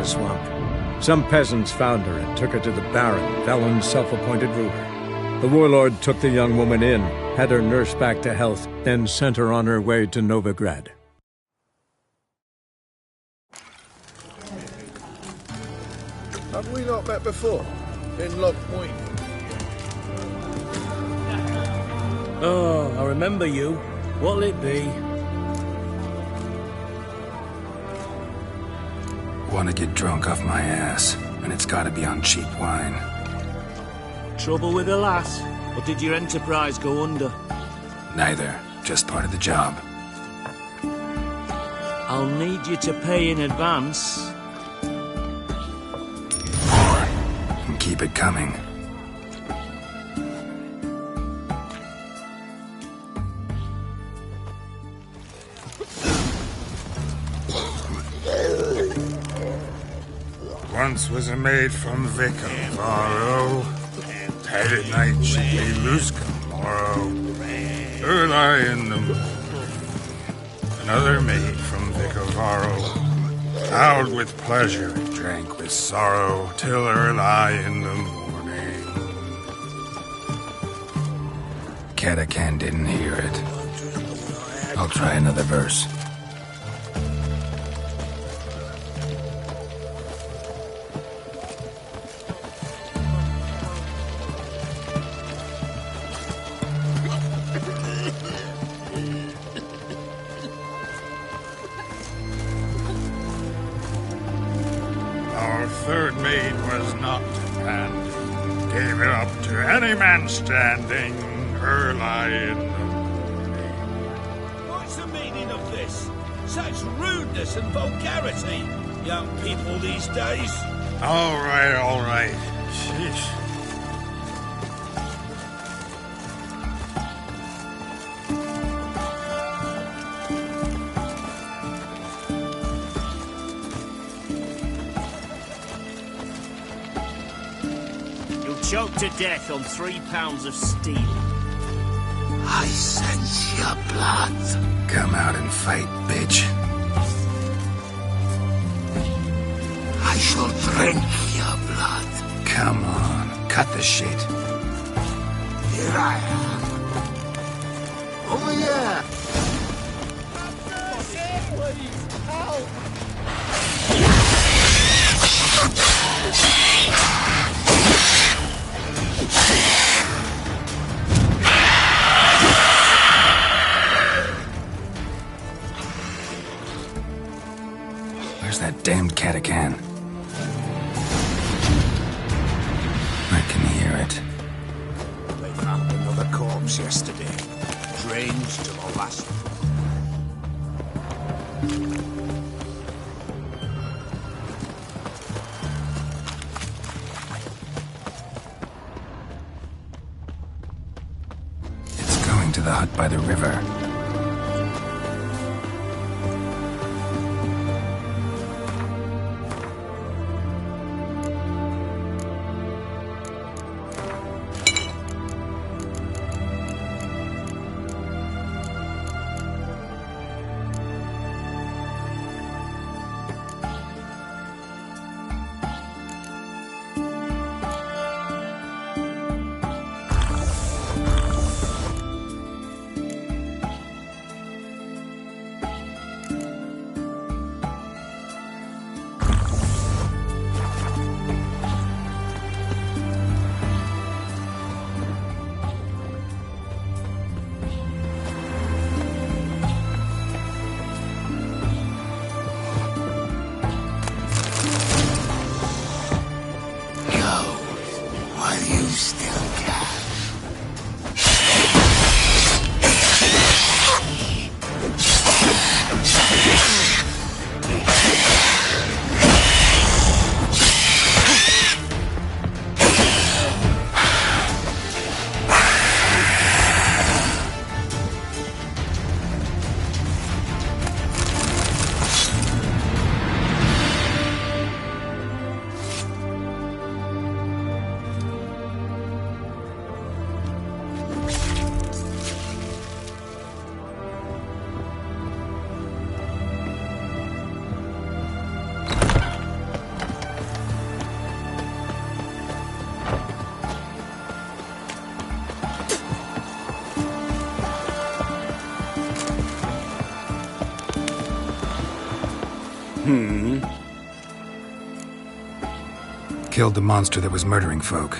the swamp. Some peasants found her and took her to the Baron, Velen's self-appointed ruler. The warlord took the young woman in, had her nursed back to health, then sent her on her way to Novigrad. Have we not met before? In Loch Moyne? Oh, I remember you. What'll it be? Want to get drunk off my ass, and it's gotta be on cheap wine. Trouble with the lass? Or did your enterprise go under? Neither. Just part of the job. I'll need you to pay in advance. More. And keep it coming. Once was a maid from Vic of Varro. Had at night she'd be loose come morrow. Her lie in the moon. Another maid from Vic of Varro. Howled with pleasure, drank with sorrow, till her lie in the morning. Catacan didn't hear it. I'll try another verse. Our third maid was not hand. Gave it up to any man standing. Her lie in the morning. What's the meaning of this? Such rudeness and vulgarity, young people these days. All right. Sheesh. Choked to death on 3 pounds of steel. I sense your blood. Come out and fight, bitch. I shall drink your blood. Come on, cut the shit. Here I am. Over here. Where's that damned Catacan? I can hear it. They found another corpse yesterday. Strange to the last. It's going to the hut by the river. Killed the monster that was murdering folk.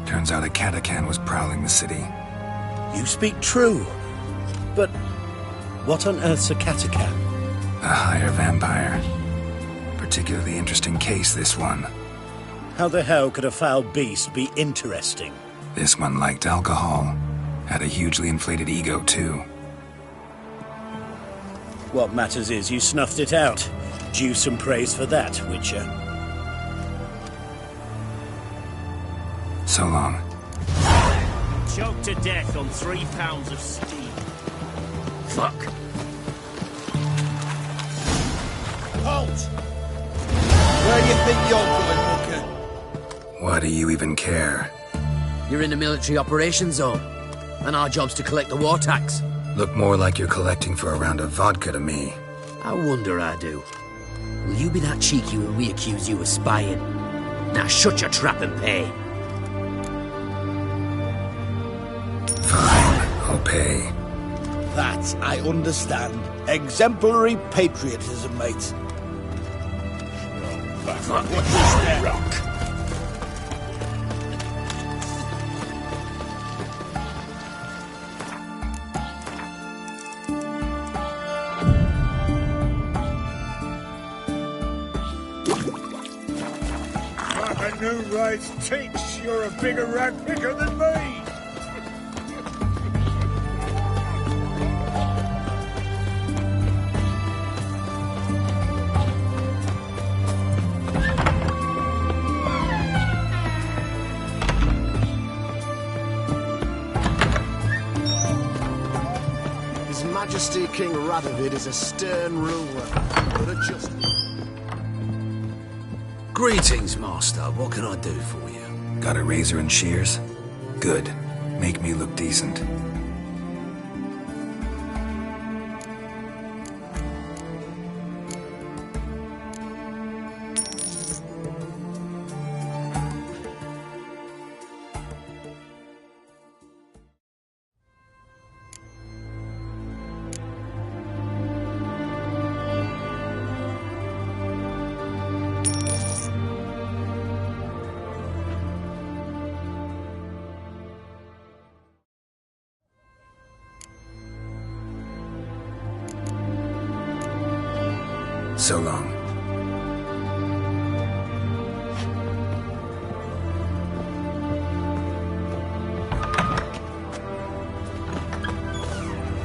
Turns out a catacan was prowling the city. You speak true. But what on earth's a catacan? A higher vampire. Particularly interesting case, this one. How the hell could a foul beast be interesting? This one liked alcohol. Had a hugely inflated ego, too. What matters is you snuffed it out. Due some praise for that, Witcher. So long. Choked to death on 3 pounds of steam. Fuck. Halt! Where you think you're going, Hooker? Why do you even care? You're in the military operations zone, and our job's to collect the war tax. Look more like you're collecting for a round of vodka to me. I wonder I do. Will you be that cheeky when we accuse you of spying? Now shut your trap and pay. Fine, I'll pay. That I understand. Exemplary patriotism, mate. Fuck, what is that? Rock. New rights teach you're a bigger rag picker than me. His Majesty King Radovid is a stern ruler, but a just... Greetings, Master. What can I do for you? Got a razor and shears? Good. Make me look decent. So long.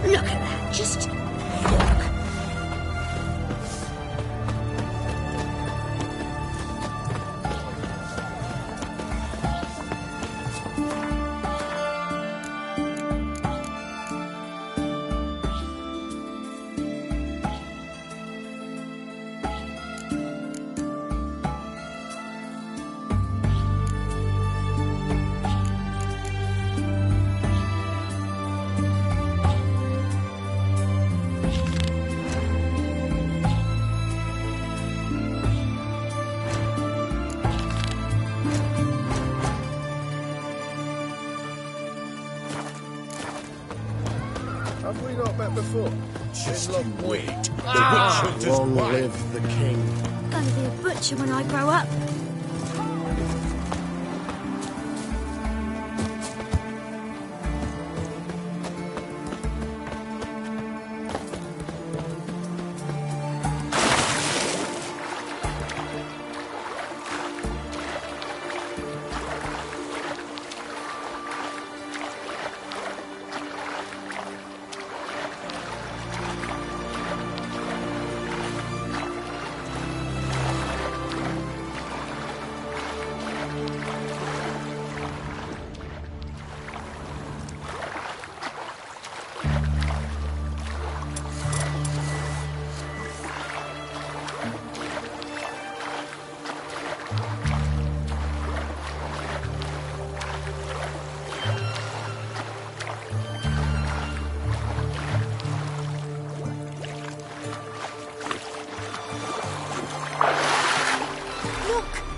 Look at that, just look. Have we not met before? Just In you wait. Ah, The Witcher does Long wine. live the king. Gonna be a butcher when I grow up.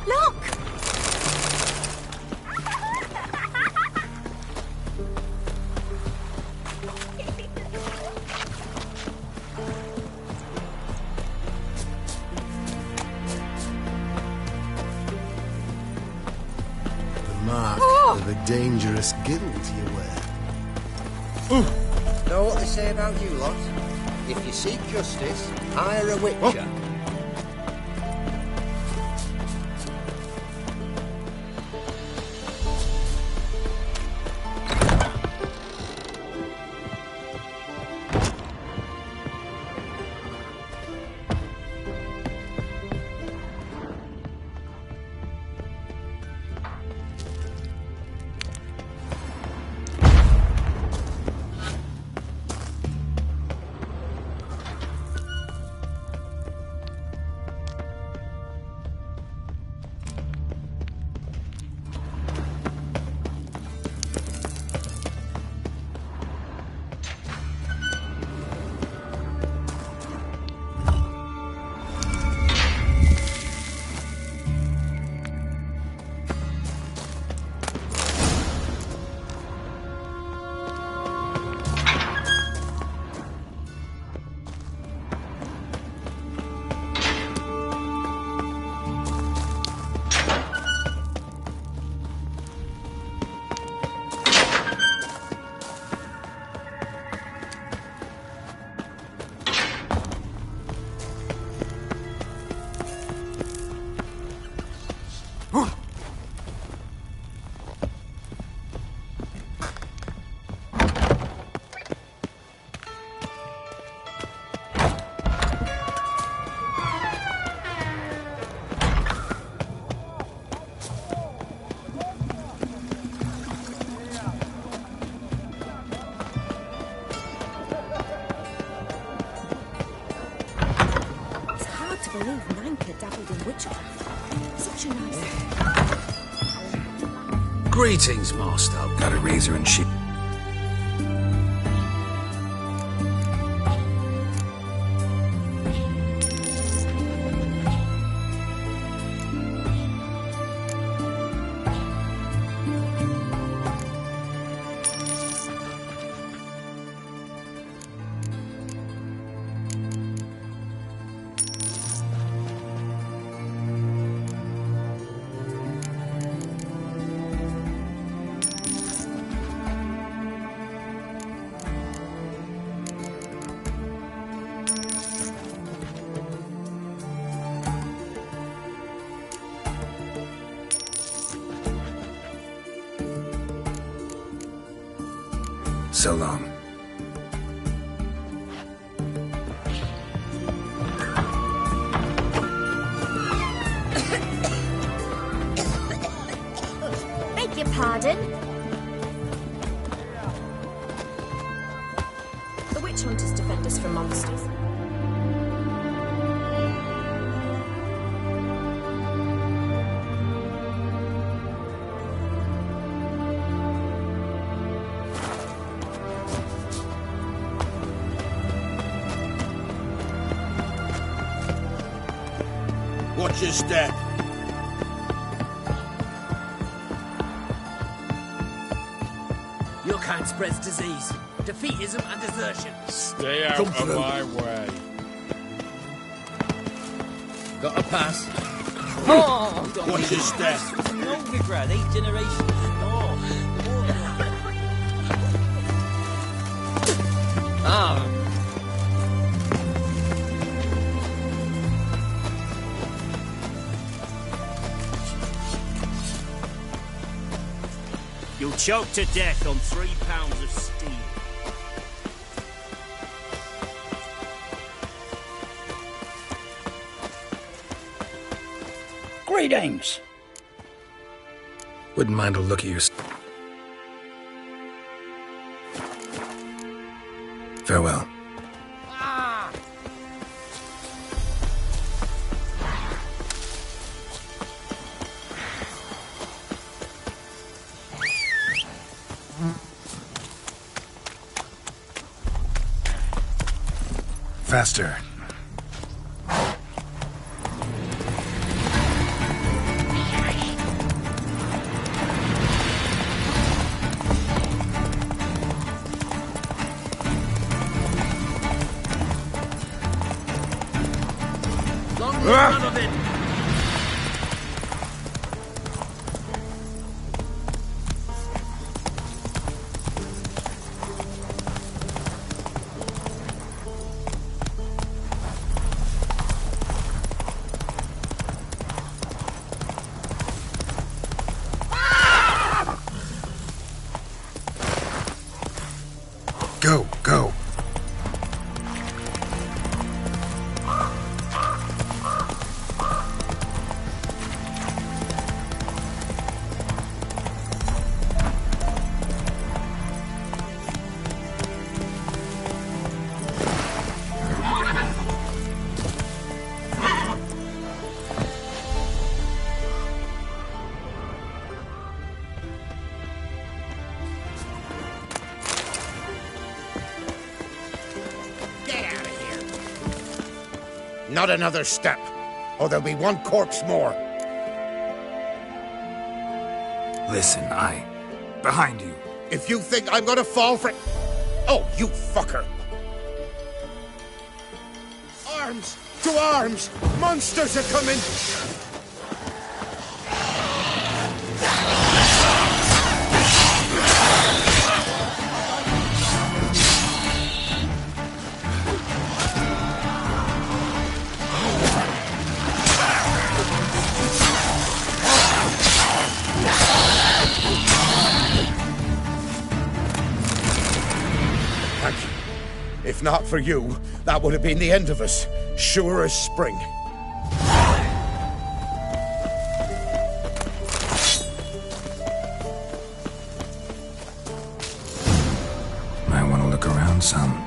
Look! Mark of a dangerous guild you wear. Know what they say about you lot? If you seek justice, hire a witcher. Greetings, Master. Got a razor and sheep. So long. Beg your pardon? The witch hunters defend us from monsters. Watch your step. Your kind spreads disease, defeatism and desertion. Stay out of my way. Got a pass? Oh, watch your step. No regret, 8 generations. Ah. You'll choke to death on 3 pounds of steel. Greetings. Wouldn't mind a look at your... Farewell. Faster. Not another step, or there'll be one corpse more. Listen, behind you. If you think I'm gonna fall for... Oh, you fucker! Arms! To arms! Monsters are coming! If not for you, that would have been the end of us. Sure as spring. Might want to look around some.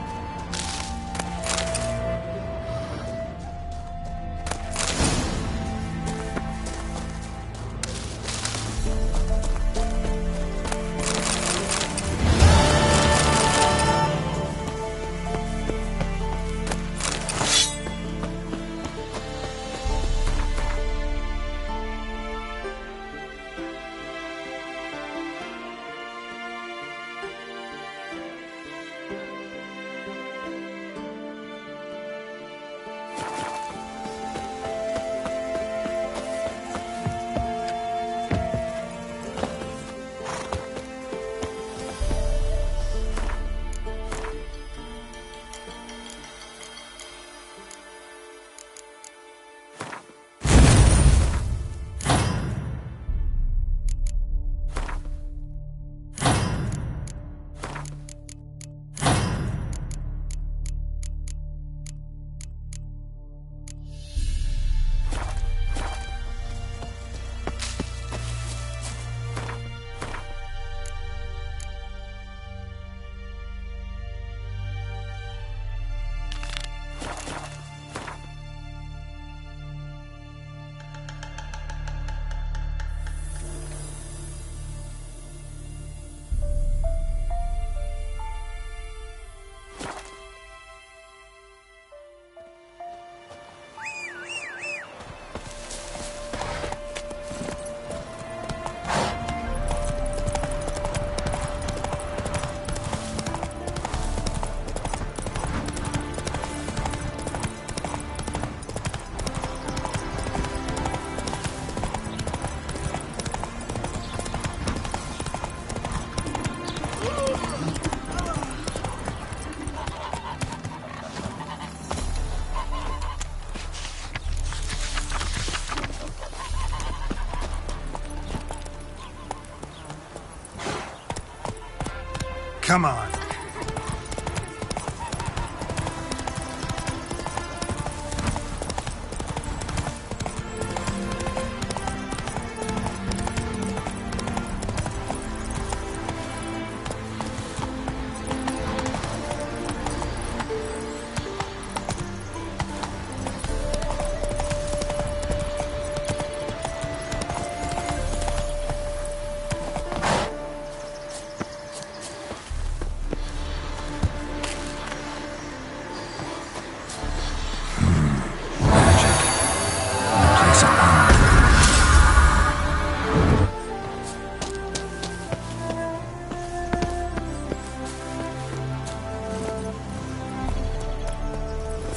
Come on.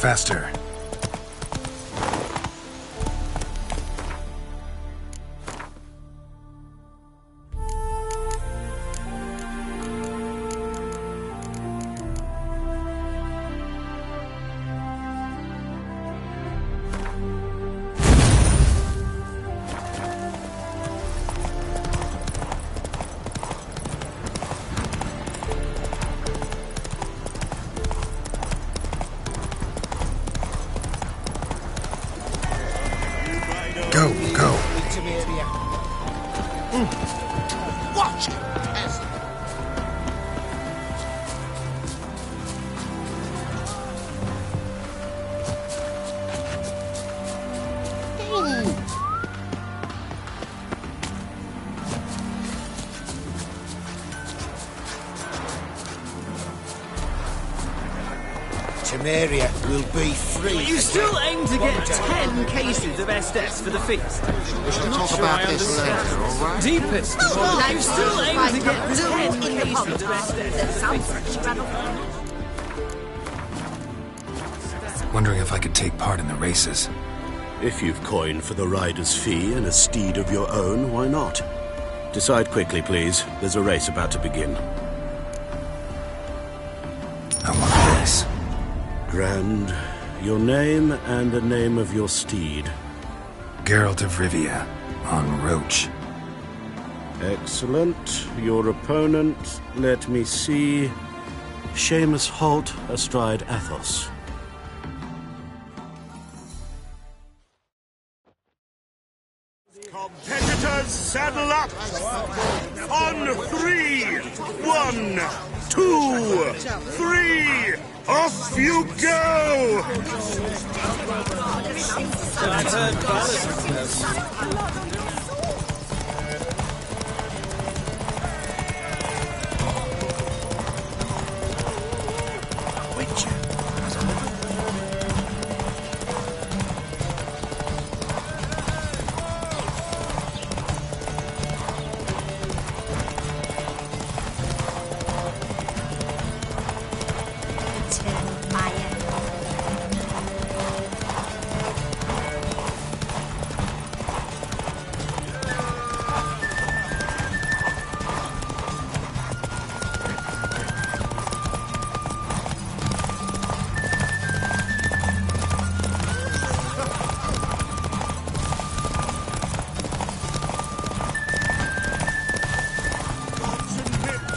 Faster. Go. Watch it. To Temeria will be free. You still aim to get 10 cases of Estes for the feast? We shall talk about this later, all right? Deepest. You still aim to get 10 cases of Estes for the feast? Wondering if I could take part in the races. If you've coin for the rider's fee and a steed of your own, why not? Decide quickly, please. There's a race about to begin. I want a race. Grand. Your name and the name of your steed. Geralt of Rivia, on Roach. Excellent. Your opponent, let me see. Seamus Holt astride Athos. Competitors, saddle up! On 3! 1, 2, 3! Off you go!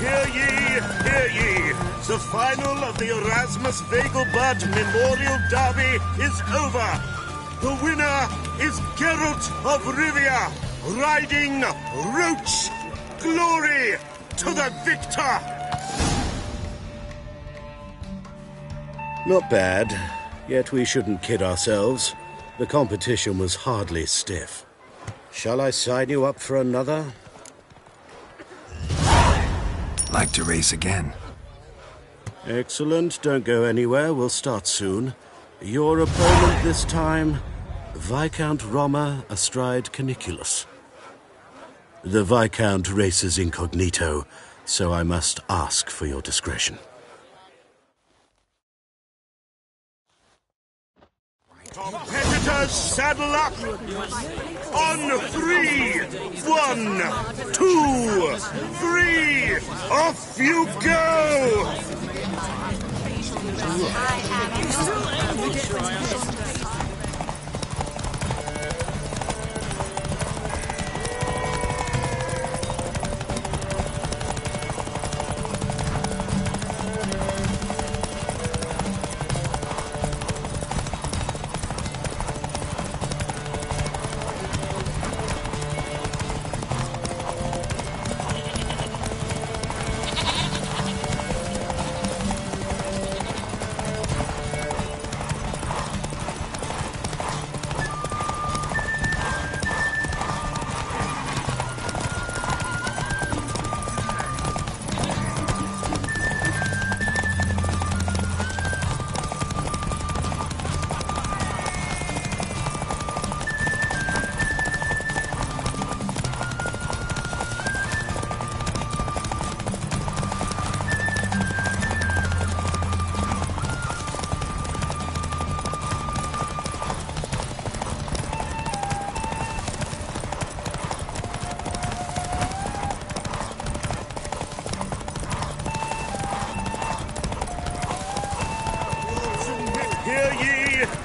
Hear ye! The final of the Erasmus Vegelbud Memorial Derby is over. The winner is Geralt of Rivia, riding Roach. Glory to the victor! Not bad, yet we shouldn't kid ourselves. The competition was hardly stiff. Shall I sign you up for another? Like to race again. Excellent. Don't go anywhere. We'll start soon. Your opponent this time, Viscount Roma astride Caniculus. The Viscount races incognito, so I must ask for your discretion. Competitors, saddle up! On 3! 1, 2, 3! Off you go!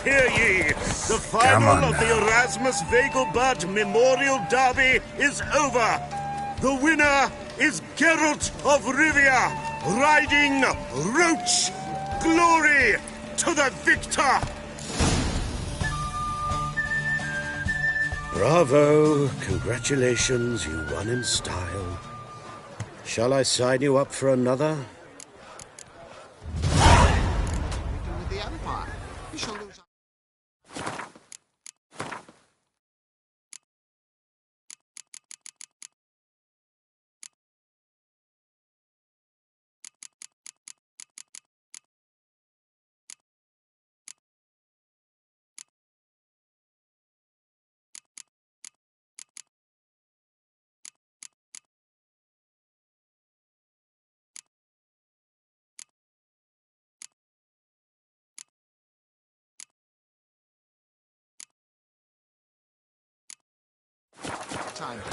Hear ye! The final of the Erasmus Vegelbud Memorial Derby is over. The winner is Geralt of Rivia, riding Roach. Glory to the victor! Bravo! Congratulations, you won in style. Shall I sign you up for another?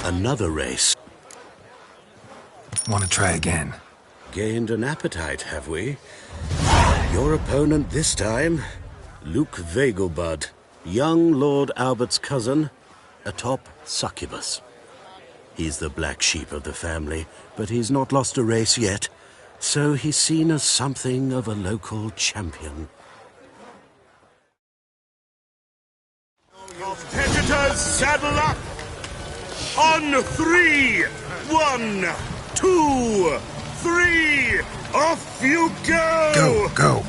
Another race. Want to try again? Gained an appetite, have we? Your opponent this time, Luke Vegelbud, young Lord Albert's cousin, atop succubus. He's the black sheep of the family, but he's not lost a race yet, so he's seen as something of a local champion. Competitors, saddle up! On 3! 1, 2, 3! Off you go! Go, go!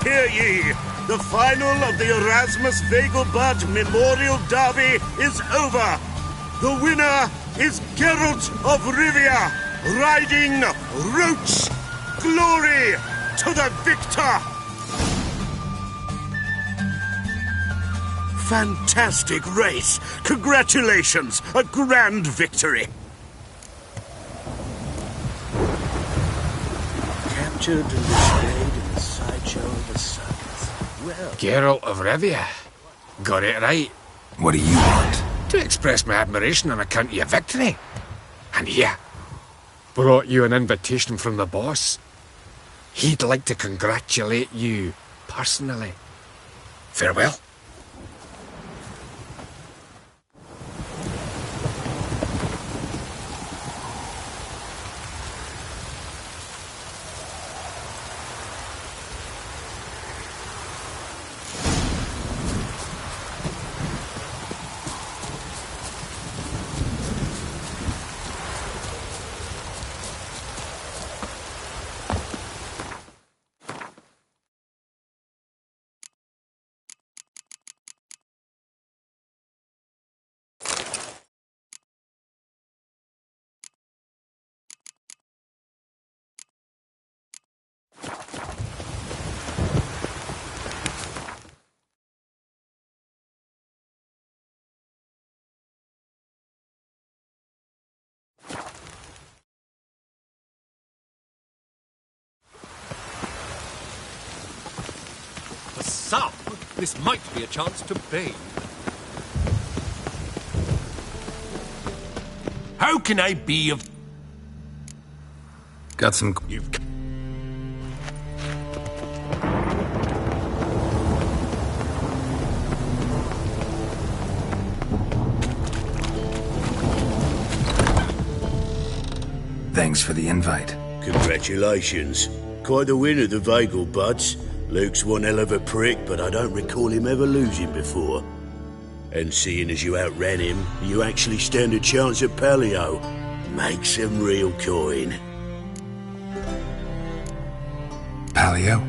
Hear ye! The final of the Erasmus Vegelbud Memorial Derby is over! The winner is Geralt of Rivia, riding Roach! Glory to the victor! Fantastic race! Congratulations! A grand victory! Captured and displayed in the sideshow of the circus. Well... Geralt of Rivia. Got it right. What do you want? To express my admiration on account of your victory. And here, brought you an invitation from the boss. He'd like to congratulate you personally. Farewell. For some, this might be a chance to bathe. How can I be of... Got some... You've... Thanks for the invite. Congratulations. Quite the winner, the Vegelbuds. Luke's one hell of a prick, but I don't recall him ever losing before. And seeing as you outran him, you actually stand a chance at Paleo. Make some real coin. Paleo?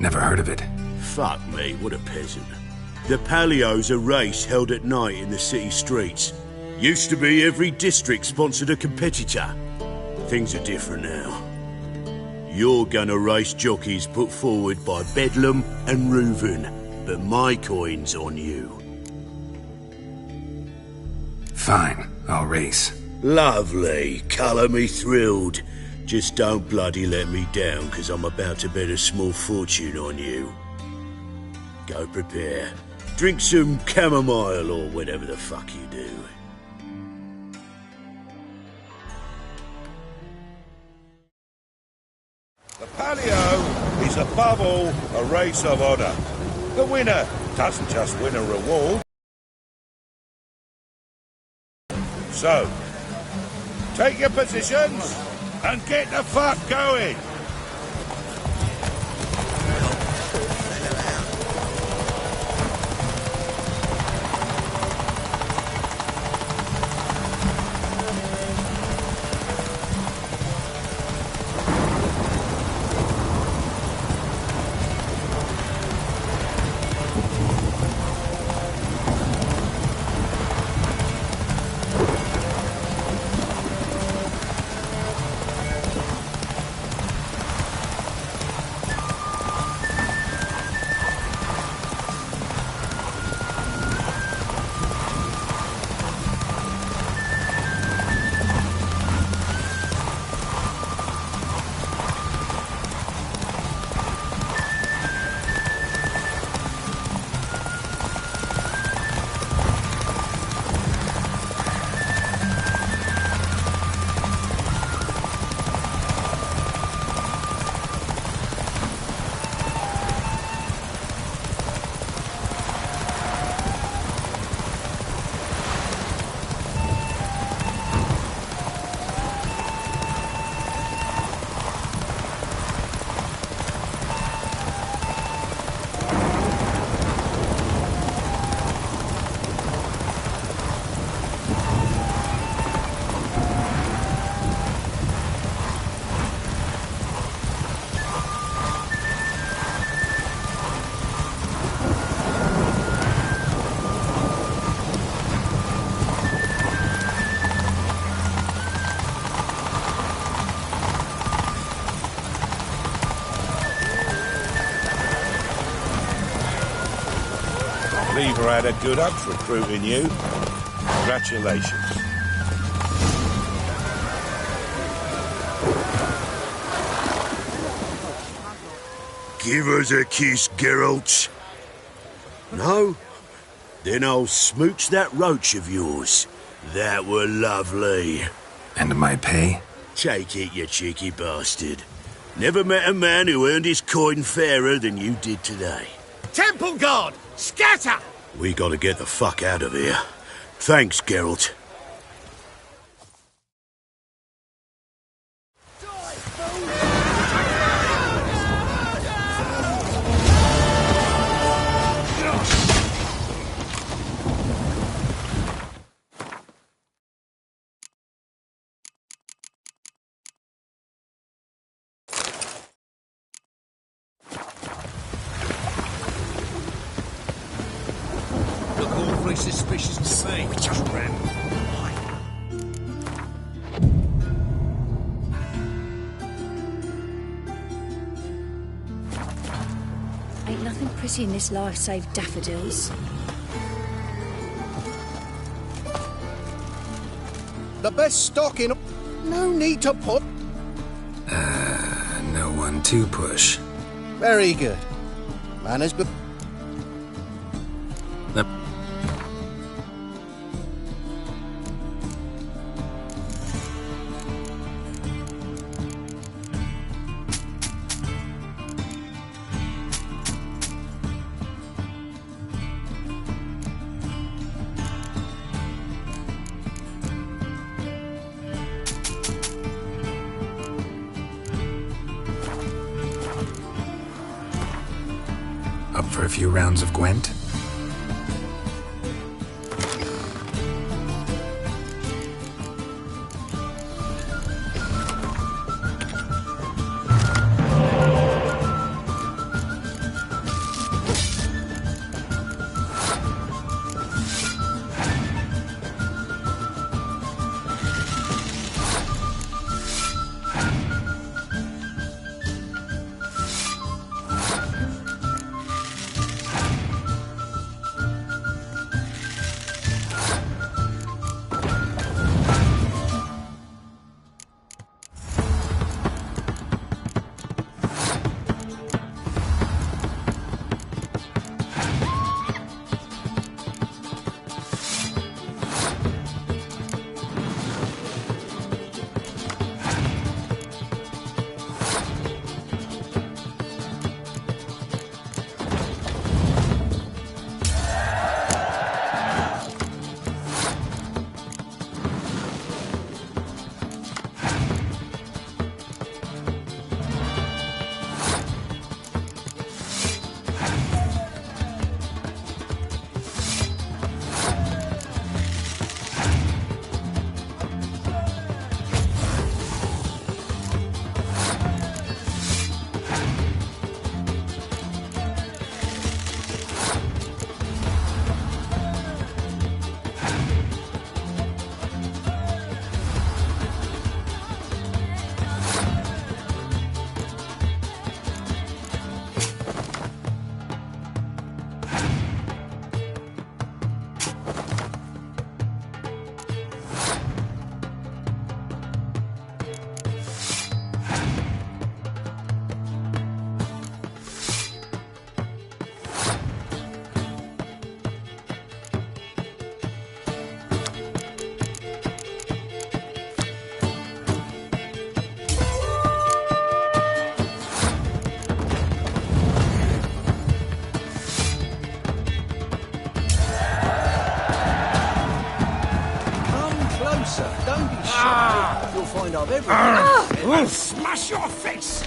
Never heard of it. Fuck me, what a peasant. The Paleo's a race held at night in the city streets. Used to be every district sponsored a competitor. Things are different now. You're gonna race jockeys put forward by Bedlam and Reuven, but my coin's on you. Fine, I'll race. Lovely. Colour me thrilled. Just don't bloody let me down, 'cause I'm about to bet a small fortune on you. Go prepare. Drink some chamomile or whatever the fuck you do. The Palio is above all a race of honour. The winner doesn't just win a reward. So, take your positions and get the fuck going. Lever had a good hunch recruiting you. Congratulations. Give us a kiss, Geralt. No? Then I'll smooch that roach of yours. That were lovely. And my pay? Take it, you cheeky bastard. Never met a man who earned his coin fairer than you did today. Temple Guard! Scatter! We gotta get the fuck out of here. Thanks, Geralt. Suspicious to say. We just ran. Ain't nothing pretty in this life save daffodils. The best stock in... No need to put... No one to push. Very good. Manners be... Up for a few rounds of Gwent? find I've everything. We'll smash your face!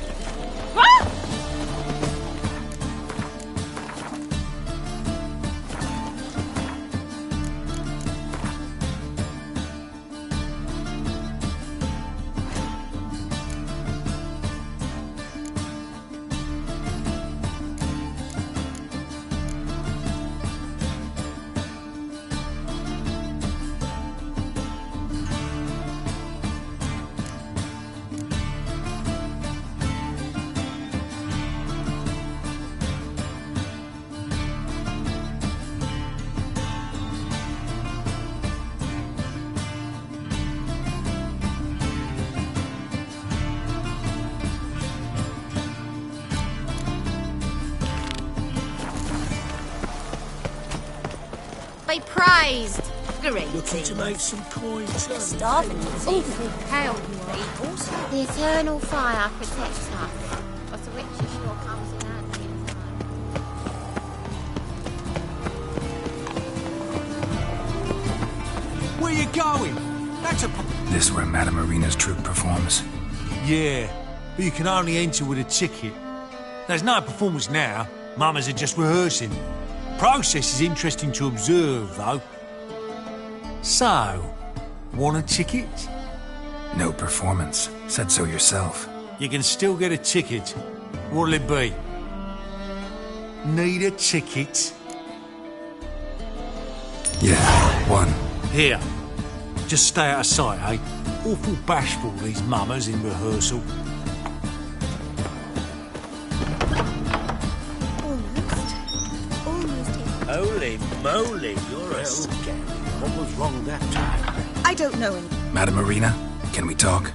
Be praised. Looking to make some coins. Starving help people. The eternal fire protects us. But the witch sure comes in handy in time. Where you going? That's a... This where Madame Marina's troupe performs? Yeah, but you can only enter with a ticket. There's no performance now. Mamas are just rehearsing. Process is interesting to observe, though. So, want a ticket? No performance. Said so yourself. You can still get a ticket. What'll it be? Need a ticket? Yeah, one. Here. Just stay out of sight, eh? Awful bashful, these mamas in rehearsal. Holy moly, you're a scary. What was wrong that time? I don't know him. Madame Marina, can we talk?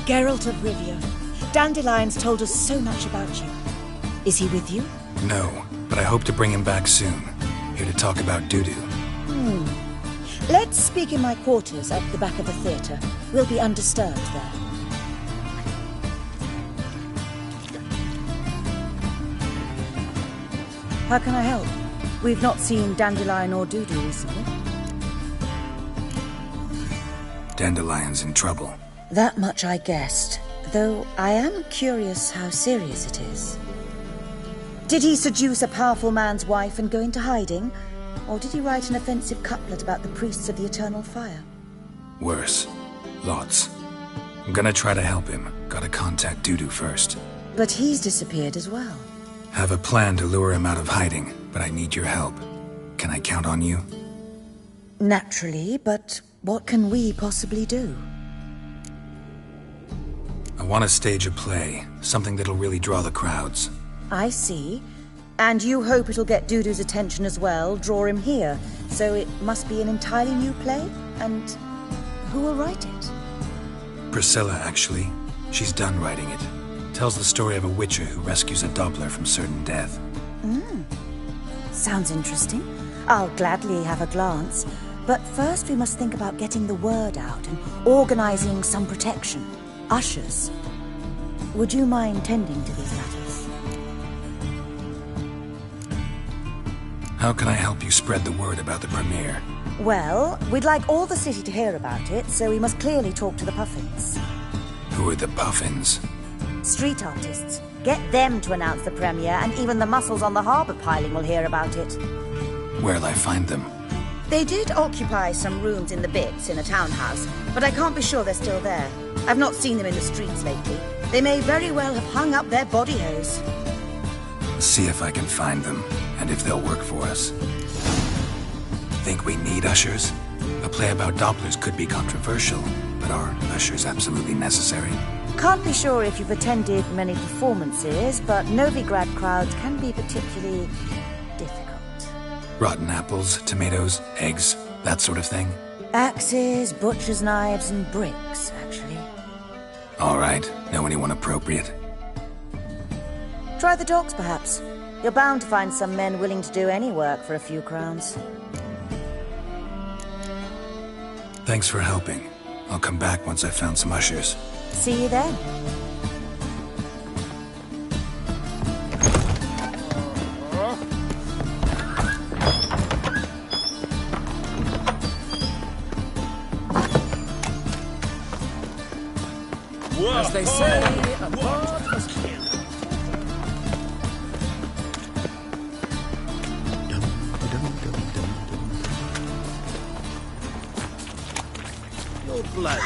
Geralt of Rivia. Dandelion's told us so much about you. Is he with you? No, but I hope to bring him back soon. Here to talk about Dudu. Let's speak in my quarters at the back of the theatre. We'll be undisturbed there. How can I help? We've not seen Dandelion or Dudu recently. Dandelion's in trouble. That much I guessed, though I am curious how serious it is. Did he seduce a powerful man's wife and go into hiding? Or did he write an offensive couplet about the priests of the eternal fire? Worse. Lots. I'm gonna try to help him. Gotta contact Dudu first. But he's disappeared as well. Have a plan to lure him out of hiding, but I need your help. Can I count on you? Naturally, but what can we possibly do? I want to stage a play, something that'll really draw the crowds. I see. And you hope it'll get Dudu's attention as well, draw him here. So it must be an entirely new play? And who will write it? Priscilla, actually. She's done writing it. Tells the story of a witcher who rescues a Doppler from certain death. Sounds interesting. I'll gladly have a glance. But first we must think about getting the word out and organizing some protection. Ushers. Would you mind tending to these matters? How can I help you spread the word about the premiere? Well, we'd like all the city to hear about it, so we must clearly talk to the Puffins. Who are the Puffins? Street artists. Get them to announce the premiere, and even the muscles on the harbour piling will hear about it. Where'll I find them? They did occupy some rooms in the Bits in a townhouse, but I can't be sure they're still there. I've not seen them in the streets lately. They may very well have hung up their body hose. See if I can find them, and if they'll work for us. Think we need ushers? A play about Dopplers could be controversial, but are ushers absolutely necessary? Can't be sure if you've attended many performances, but Novigrad crowds can be particularly difficult. Rotten apples, tomatoes, eggs, that sort of thing? Axes, butcher's knives, and bricks, actually. All right. Know anyone appropriate? Try the dogs, perhaps. You're bound to find some men willing to do any work for a few crowns. Thanks for helping. I'll come back once I've found some ushers. See you then. As they say, a part must kill. Your blood.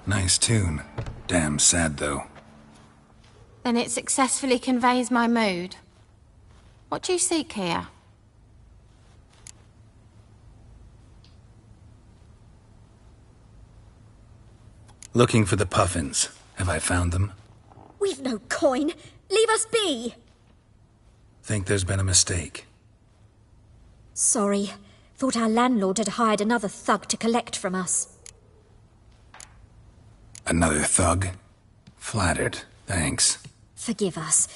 Nice tune. Damn sad, though. Then it successfully conveys my mood. What do you seek here? Looking for the puffins. Have I found them? We've no coin. Leave us be. Think there's been a mistake. Sorry. Thought our landlord had hired another thug to collect from us. Another thug? Flattered. Thanks. Forgive us.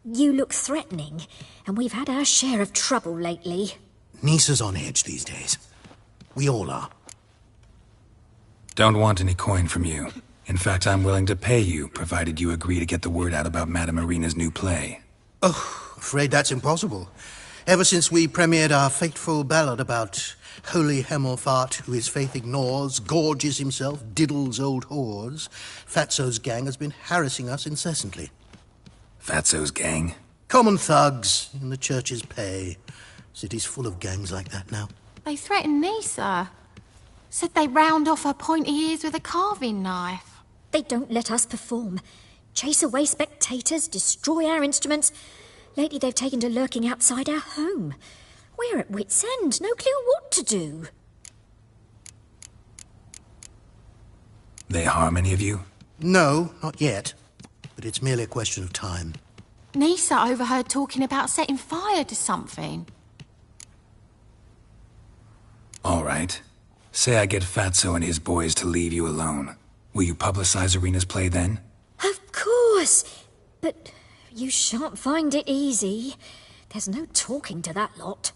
You look threatening, and we've had our share of trouble lately. Nisa's on edge these days. We all are. Don't want any coin from you. In fact, I'm willing to pay you, provided you agree to get the word out about Madame Irina's new play. Oh, afraid that's impossible. Ever since we premiered our fateful ballad about holy Hemelfart, who his faith ignores, gorges himself, diddles old whores, Fatso's gang has been harassing us incessantly. Fatso's gang? Common thugs in the church's pay. City's full of gangs like that now. They threatened Nisa. Said they round off her pointy ears with a carving knife. They don't let us perform. Chase away spectators, destroy our instruments. Lately they've taken to lurking outside our home. We're at wit's end, no clue what to do. They harm any of you? No, not yet. But it's merely a question of time. Nisa overheard talking about setting fire to something. All right. Say I get Fatso and his boys to leave you alone. Will you publicize Irina's play then? Of course. But you shan't find it easy. There's no talking to that lot.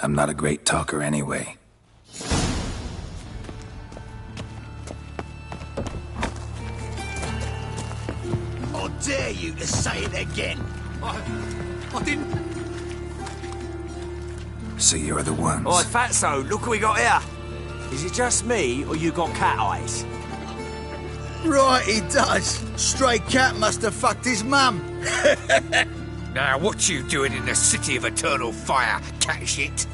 I'm not a great talker anyway. I dare you to say it again. I didn't... So you're the ones. Oi, Fatso, look what we got here. Is it just me, or you got cat eyes? Right, he does. Stray cat must have fucked his mum. Now, what you doing in the city of eternal fire, cat shit?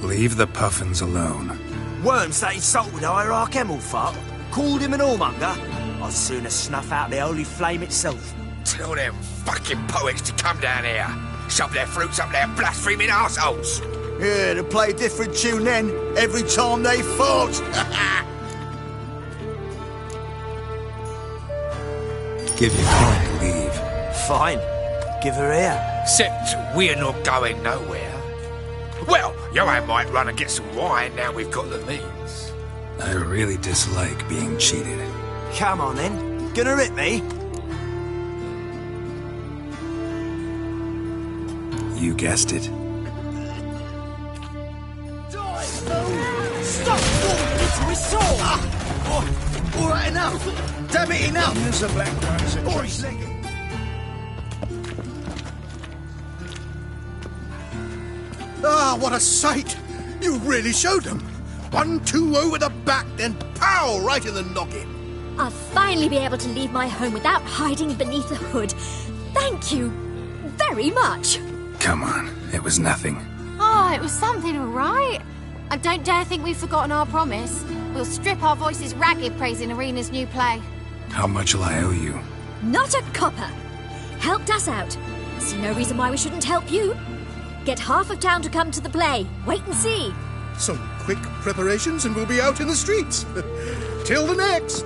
Leave the puffins alone. Worms that insulted Hierarch Hemelfart, called him an whoremonger. I'd sooner snuff out the holy flame itself. Tell them fucking poets to come down here. Shove their fruits up their blaspheming arseholes. Yeah, to play a different tune then, every time they fought. Give your coin and leave. Fine. Give her here. Except we're not going nowhere. Well, Johan might run and get some wine now we've got the means. I really dislike being cheated. Come on then. Gonna rip me? You guessed it. Stop falling into his sword! All right, enough! Damn it, enough! There's a black one's a three-legged. Ah, what a sight! You really showed them. 1-2 over the back, then pow! Right in the noggin. I'll finally be able to leave my home without hiding beneath a hood. Thank you very much. Come on, it was nothing. Oh, it was something, all right. I don't dare think we've forgotten our promise. We'll strip our voices ragged praising Irina's new play. How much will I owe you? Not a copper. Helped us out. See no reason why we shouldn't help you. Get half of town to come to the play. Wait and see. Some quick preparations and we'll be out in the streets. Till the next.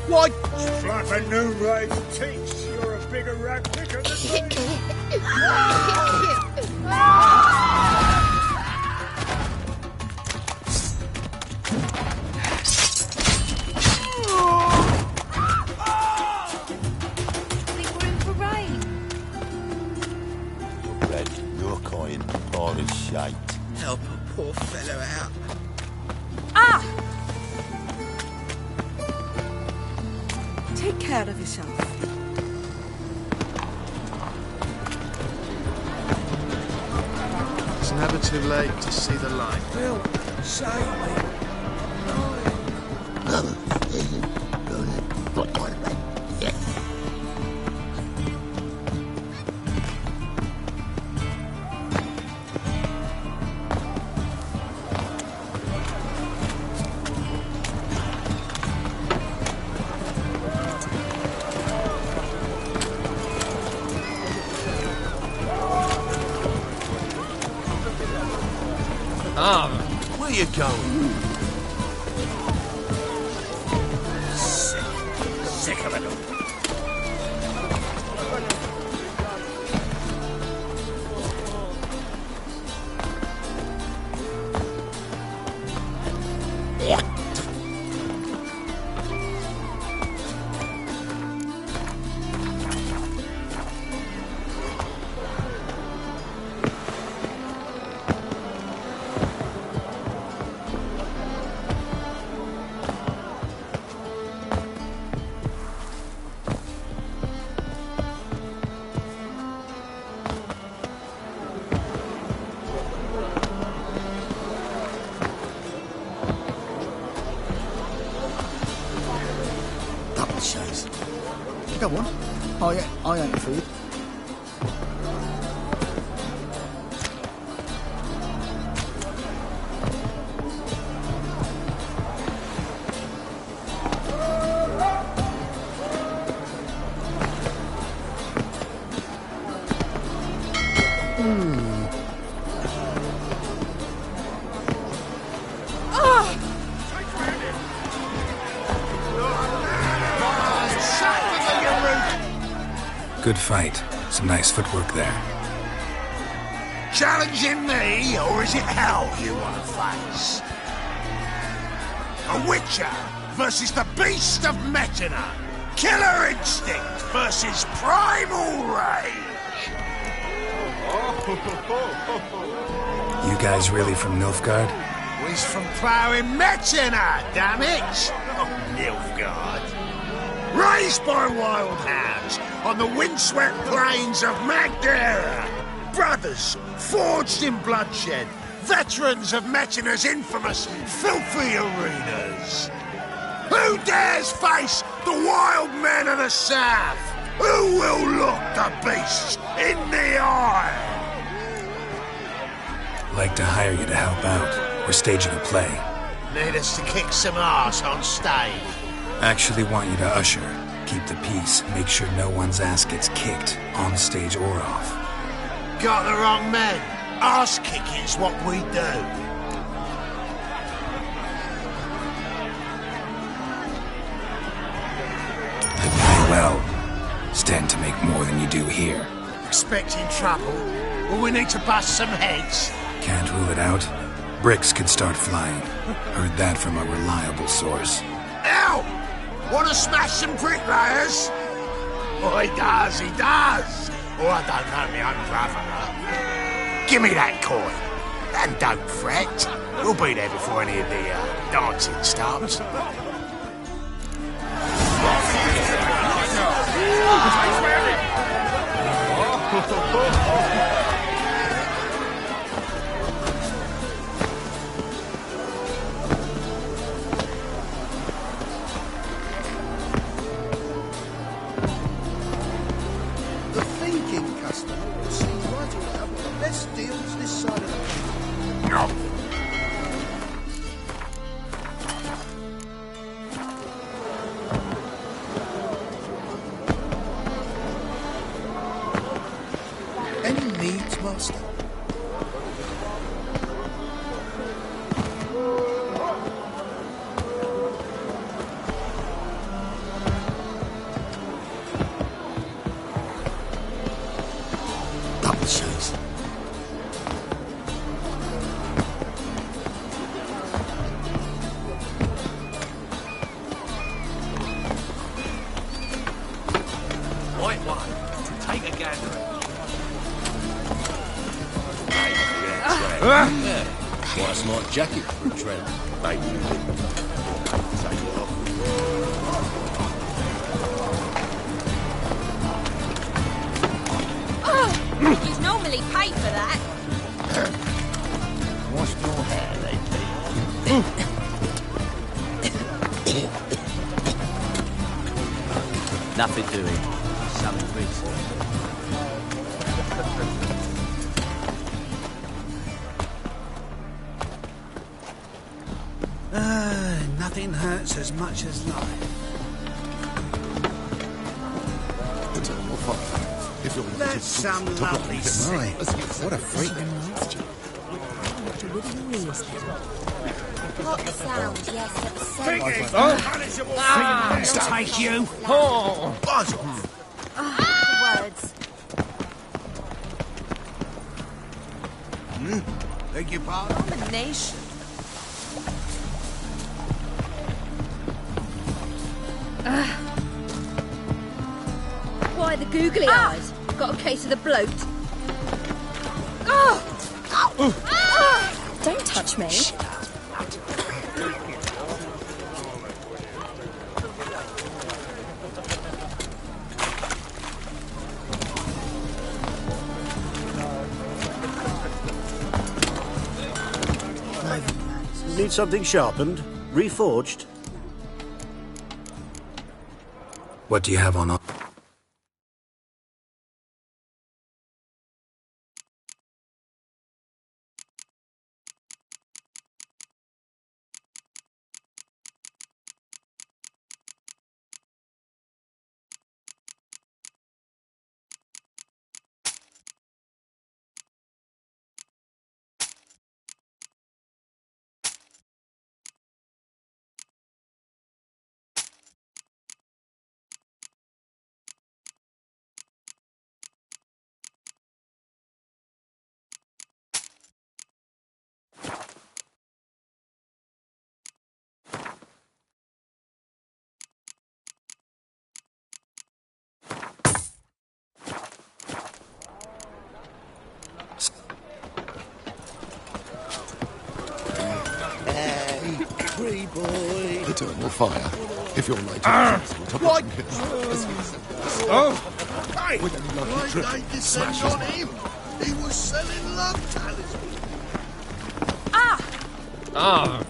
What? Flapper new raised teats. You're a bigger rat picker than me. Think we're in for rain? Red, your coin, all is shite. Help a poor fellow out. Ah! Take care of yourself. It's never too late to see the light. Bill, save me. Where you going? Sick of it all. Double shows. Go on. I ain't food. Good fight. Some nice footwork there. Challenging me, or is it hell you want to face? A Witcher versus the Beast of Metina. Killer instinct versus primal rage. You guys really from Nilfgaard? We's from ploughing Metina, damn it! Not Nilfgaard. Raised by wild hounds on the windswept plains of Magdera. Brothers forged in bloodshed. Veterans of Metina's infamous filthy arenas. Who dares face the wild men of the south? Who will look the beasts in the eye? Like to hire you to help out. We're staging a play. Need us to kick some ass on stage. Actually want you to usher. Keep the peace. Make sure no one's ass gets kicked, on stage or off. Got the wrong men. Ass kicking's what we do. Very well. Stand to make more than you do here. Expecting trouble? Well, we need to bust some heads. Can't rule it out. Bricks could start flying. Heard that from a reliable source. Ow! Want to smash some bricklayers? Oh, he does, he does. Oh, I don't know my own brother. Give me that coin. And don't fret. We'll be there before any of the dancing starts. The thinking customer will see right away what the best deals this side of the No. Any Quite a smart jacket for a tramp. Maybe you didn't. Take it off. Oh, you normally pay for that. Wash your hair, lady. Nothing doing. Something recent. Nothing hurts as much as life. That's some lovely scene. What a freak. Hot sound, yes, ever so Take you. Oh. Buzz off. words. Beg your pardon? Domination. Why the googly eyes? Got a case of the bloat. Don't touch me. Need something sharpened? Reforged? What do you have on? Free boy. Eternal fire. If you're late, What? Oh! Hey! With any lucky Why trip, they descend smash on his him? He was selling love talismans. Ah!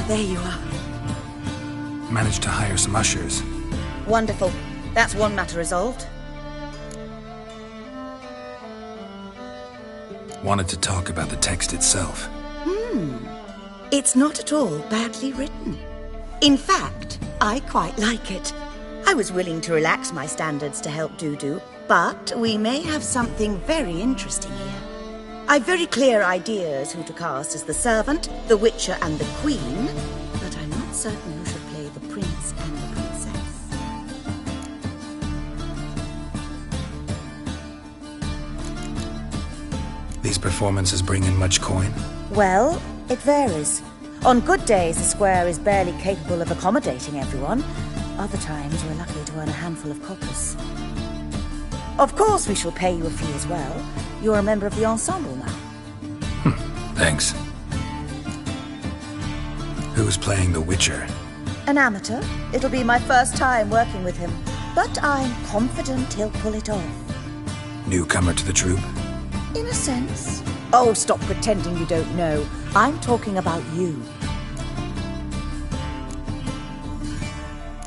There you are. Managed to hire some ushers. Wonderful. That's one matter resolved. Wanted to talk about the text itself. It's not at all badly written. In fact, I quite like it. I was willing to relax my standards to help Dudu, but we may have something very interesting here. I've very clear ideas who to cast as the servant, the witcher and the queen, but I'm not certain who should play the prince and the princess. These performances bring in much coin? Well, it varies. On good days, the square is barely capable of accommodating everyone. Other times, we're lucky to earn a handful of coppers. Of course, we shall pay you a fee as well. You're a member of the ensemble now. Thanks. Who's playing the Witcher? An amateur. It'll be my first time working with him, but I'm confident he'll pull it off. Newcomer to the troupe? In a sense. Oh, stop pretending you don't know. I'm talking about you.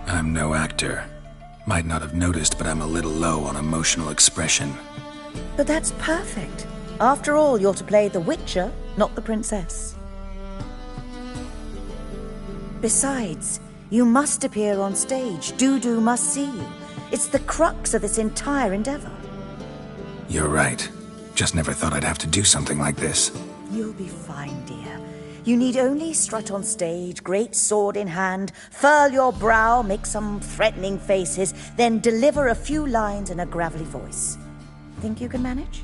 I'm no actor. Might not have noticed, but I'm a little low on emotional expression. But that's perfect. After all, you're to play the Witcher, not the princess. Besides, you must appear on stage. Dudu must see you. It's the crux of this entire endeavor. You're right. Just never thought I'd have to do something like this. You'll be fine, dear. You need only strut on stage, great sword in hand, furl your brow, make some threatening faces, then deliver a few lines in a gravelly voice. Think you can manage?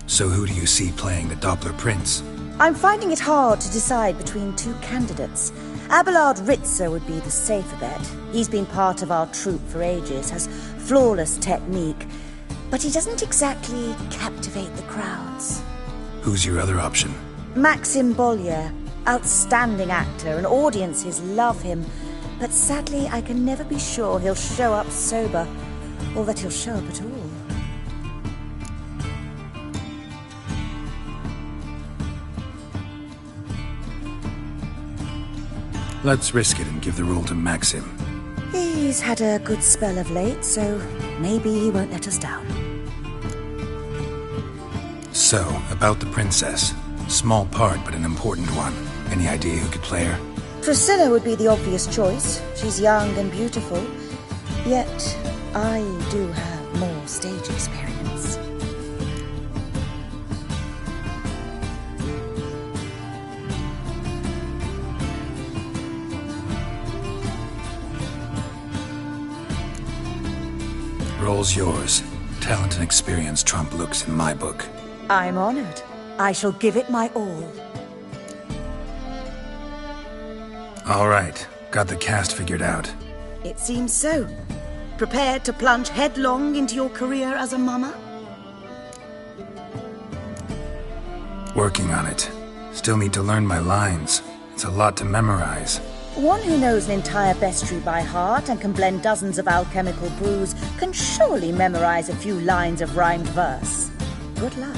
So who do you see playing the Doppler Prince? I'm finding it hard to decide between two candidates. Abelard Ritzer would be the safer bet. He's been part of our troupe for ages, has flawless technique, but he doesn't exactly captivate the crowds. Who's your other option? Maxim Bollier, outstanding actor, and audiences love him, but sadly I can never be sure he'll show up sober, or that he'll show up at all. Let's risk it and give the role to Maxim. He's had a good spell of late, so maybe he won't let us down. So, about the princess. Small part, but an important one. Any idea who could play her? Priscilla would be the obvious choice. She's young and beautiful. Yet, I do have more stage experience. Role's yours. Talent and experience trump looks in my book. I'm honored. I shall give it my all. All right. Got the cast figured out. It seems so. Prepared to plunge headlong into your career as a mama? Working on it. Still need to learn my lines. It's a lot to memorize. One who knows an entire bestiary by heart and can blend dozens of alchemical brews can surely memorize a few lines of rhymed verse. Good luck.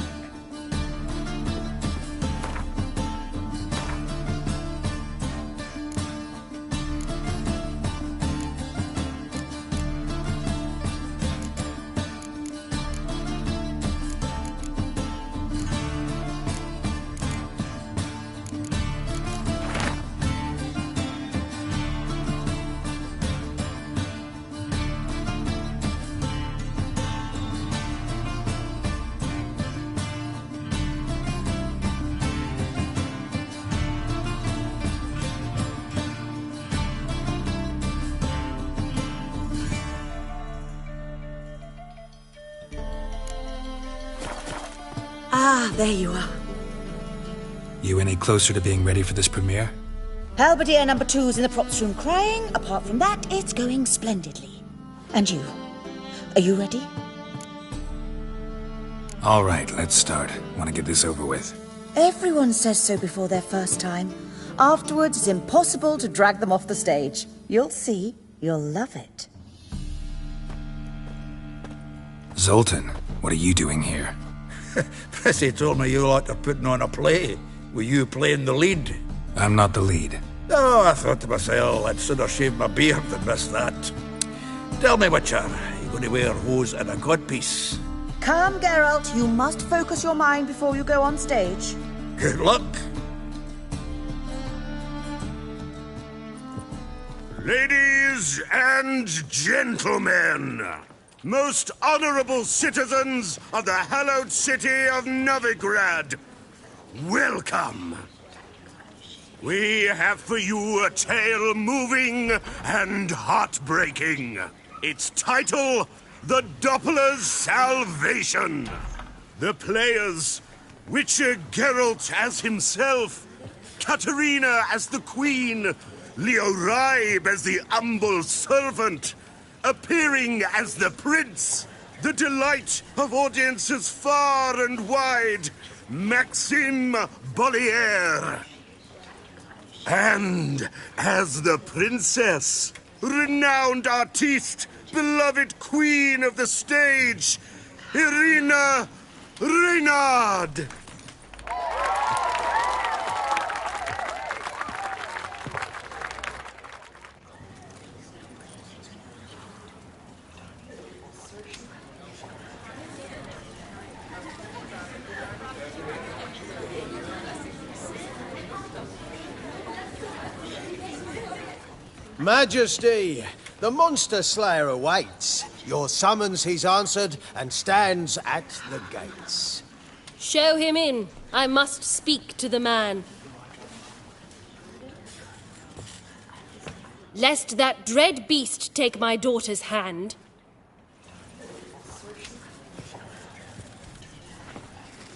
Ah, there you are. You any closer to being ready for this premiere? Halberdier number 2's in the props room crying. Apart from that, it's going splendidly. And you? Are you ready? All right, let's start. Want to get this over with. Everyone says so before their first time. Afterwards, it's impossible to drag them off the stage. You'll see. You'll love it. Zoltan, what are you doing here? Prissy told me you like to putting on a play. Were you playing the lead? I'm not the lead. Oh, I thought to myself, I'd sooner shave my beard than miss that. Tell me, Witcher, you going to wear hose and a godpiece? Calm, Geralt. You must focus your mind before you go on stage. Good luck. Ladies and gentlemen, most honorable citizens of the hallowed city of Novigrad, welcome. We have for you a tale moving and heartbreaking. Its title, The Doppler's Salvation. The players, Witcher Geralt as himself, Katerina as the Queen, Leo Raib as the humble servant, appearing as the Prince, the delight of audiences far and wide, Maxime Bollier. And as the princess, renowned artiste, beloved queen of the stage, Irina Reynard. Majesty, the monster slayer awaits. Your summons he's answered and stands at the gates. Show him in. I must speak to the man. Lest that dread beast take my daughter's hand.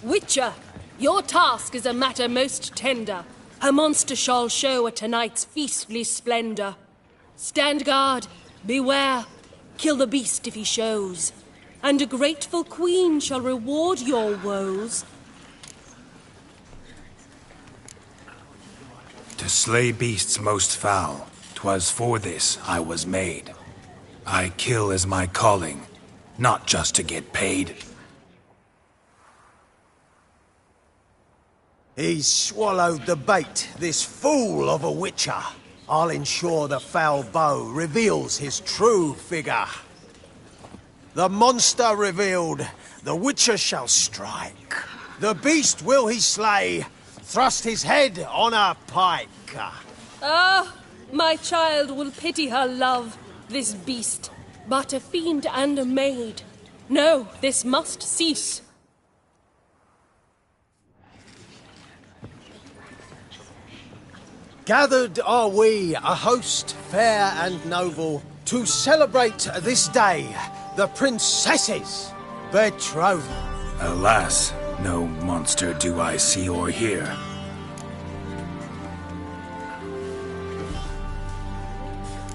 Witcher, your task is a matter most tender. A monster shall show at tonight's feastly splendour. Stand guard, beware, kill the beast if he shows, and a grateful queen shall reward your woes. To slay beasts most foul, 'twas for this I was made. I kill as my calling, not just to get paid. He's swallowed the bait, this fool of a witcher. I'll ensure the foul bow reveals his true figure. The monster revealed, the witcher shall strike. The beast will he slay, thrust his head on a pike. Ah, my child will pity her love, this beast, but a fiend and a maid. No, this must cease. Gathered are we, a host fair and noble, to celebrate this day, the princess's betrothal. Alas, no monster do I see or hear.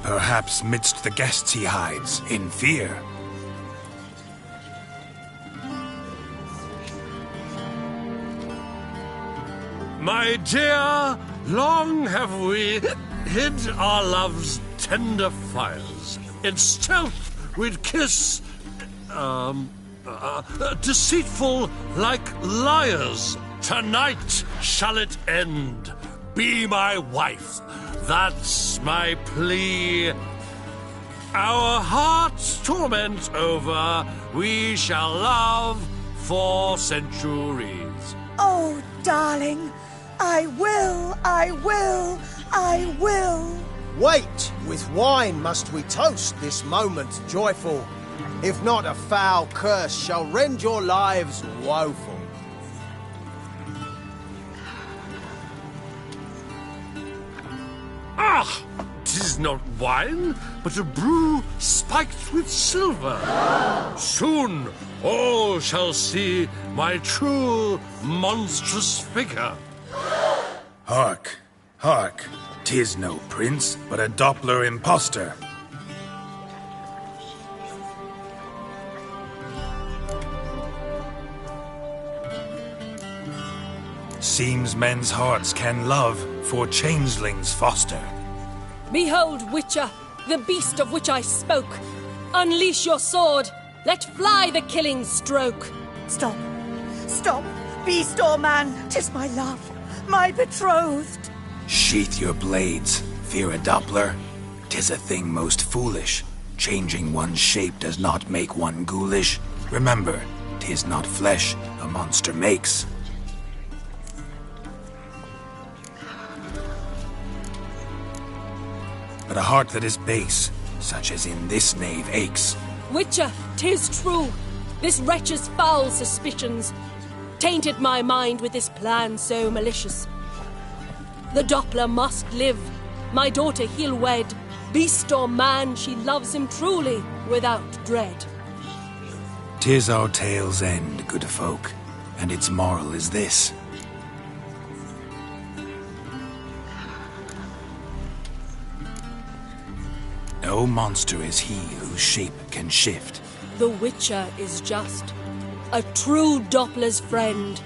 Perhaps midst the guests he hides, in fear. My dear, long have we hid our love's tender fires. In stealth we'd kiss, deceitful like liars. Tonight shall it end. Be my wife. That's my plea. Our hearts' torment over, we shall love for centuries. Oh, darling, I will, I will, I will. Wait, with wine must we toast this moment joyful. If not, a foul curse shall rend your lives woeful. Ah! 'Tis not wine, but a brew spiked with silver. Soon all shall see my true monstrous figure. Hark, hark, 'tis no prince, but a Doppler impostor. Seems men's hearts can love, for changelings foster. Behold, Witcher, the beast of which I spoke. Unleash your sword. Let fly the killing stroke. Stop. Stop. Beast or man, 'tis my love, my betrothed. Sheath your blades, fear a Doppler. 'Tis a thing most foolish. Changing one's shape does not make one ghoulish. Remember, 'tis not flesh a monster makes. But a heart that is base, such as in this knave aches. Witcher, 'tis true. This wretch's foul suspicions tainted my mind with this plan so malicious. The Doppler must live. My daughter he'll wed. Beast or man, she loves him truly, without dread. 'Tis our tale's end, good folk, and its moral is this. No monster is he whose shape can shift, The Witcher is just a true Doppler's friend.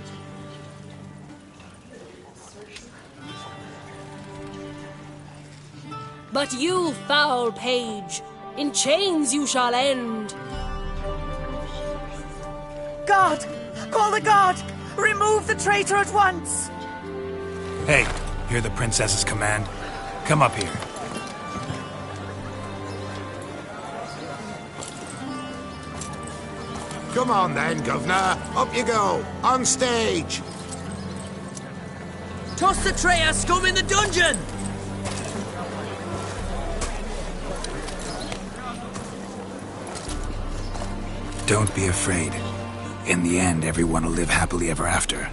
But you, foul page, in chains you shall end. Guard! Call the guard! Remove the traitor at once! Hey, hear the princess's command? Come up here. Come on then, Governor. Up you go. On stage. Toss the traitor scum in the dungeon! Don't be afraid. In the end, everyone will live happily ever after.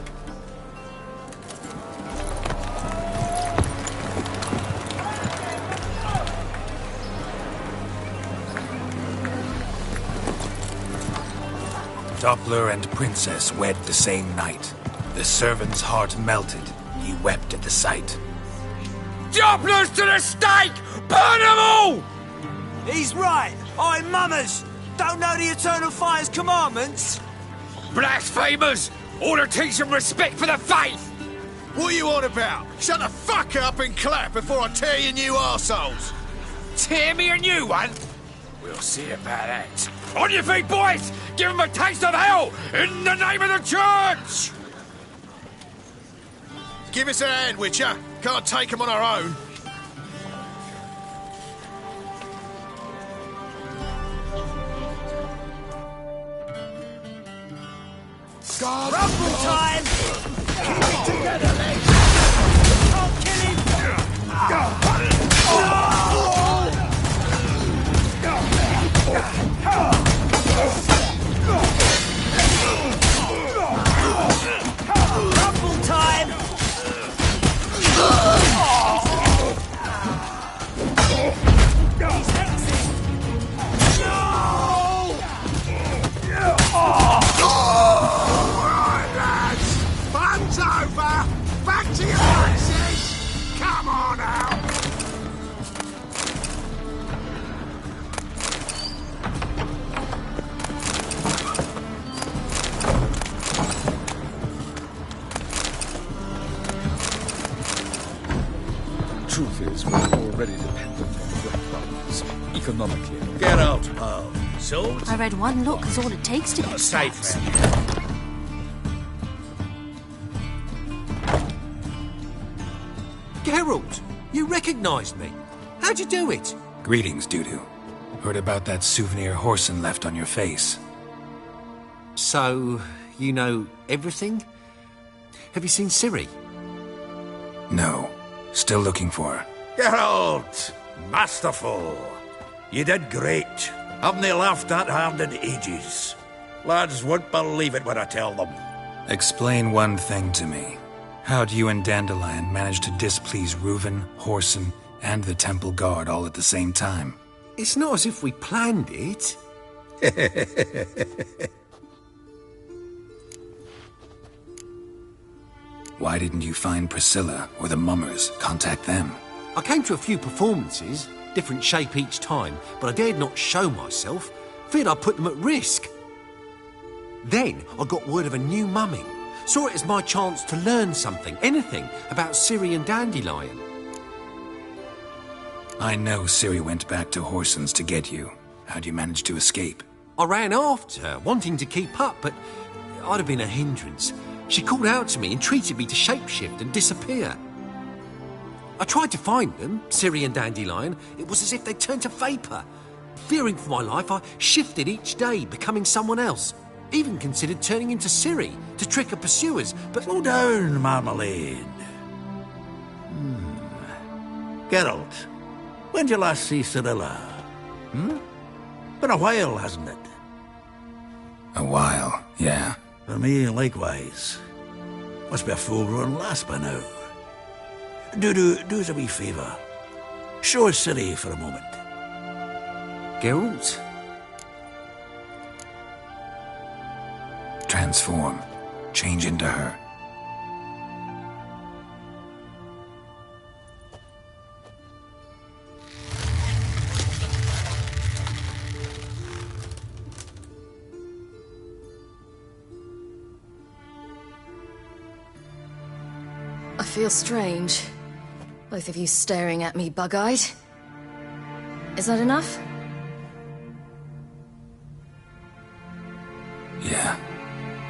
Doppler and Princess wed the same night. The servant's heart melted. He wept at the sight. Doppler's to the stake! Burn them all! He's right. I'm mummers. Don't know the Eternal Fire's commandments? Blasphemers! Ought to teach some respect for the faith! What are you on about? Shut the fuck up and clap before I tear you new arseholes! Tear me a new one? We'll see about that. On your feet, boys! Give them a taste of hell in the name of the church! Give us a hand, Witcher. Can't take them on our own. God. Rumble time! Keep it together, legs! Can't kill him! Rumble time! He's hexing! Fun's over! Back to your places! Come on out! Truth is, we're already dependent on the Black Mountains, economically. Get out, pal. Swords? I read one look is all it takes to get Safe, straps. Geralt, you recognised me. How'd you do it? Greetings, Dudu. Heard about that souvenir Horson left on your face. So, you know everything? Have you seen Ciri? No. Still looking for her. Geralt! Masterful! You did great. Haven't they laughed that hard in ages? Lads won't believe it when I tell them. Explain one thing to me. How'd you and Dandelion manage to displease Reuven, Horson, and the Temple Guard all at the same time? It's not as if we planned it. Why didn't you find Priscilla or the Mummers? Contact them. I came to a few performances, different shape each time, but I dared not show myself. Feared I'd put them at risk. Then I got word of a new mumming. Saw it as my chance to learn something, anything, about Ciri and Dandelion. I know Ciri went back to Horson's to get you. How'd you manage to escape? I ran after her, wanting to keep up, but I'd have been a hindrance. She called out to me, entreated me to shapeshift and disappear. I tried to find them, Ciri and Dandelion. It was as if they turned to vapour. Fearing for my life, I shifted each day, becoming someone else. Even considered turning into Ciri to trick her pursuers, but... Slow down, Marmalade. Geralt, when'd you last see Cirilla? Been a while, hasn't it? A while, yeah. For me, likewise. Must be a full-grown lass by now. Do us a wee favour. Show us Ciri for a moment. Geralt? Transform. Change into her. feel strange. Both of you staring at me bug-eyed. Is that enough? Yeah,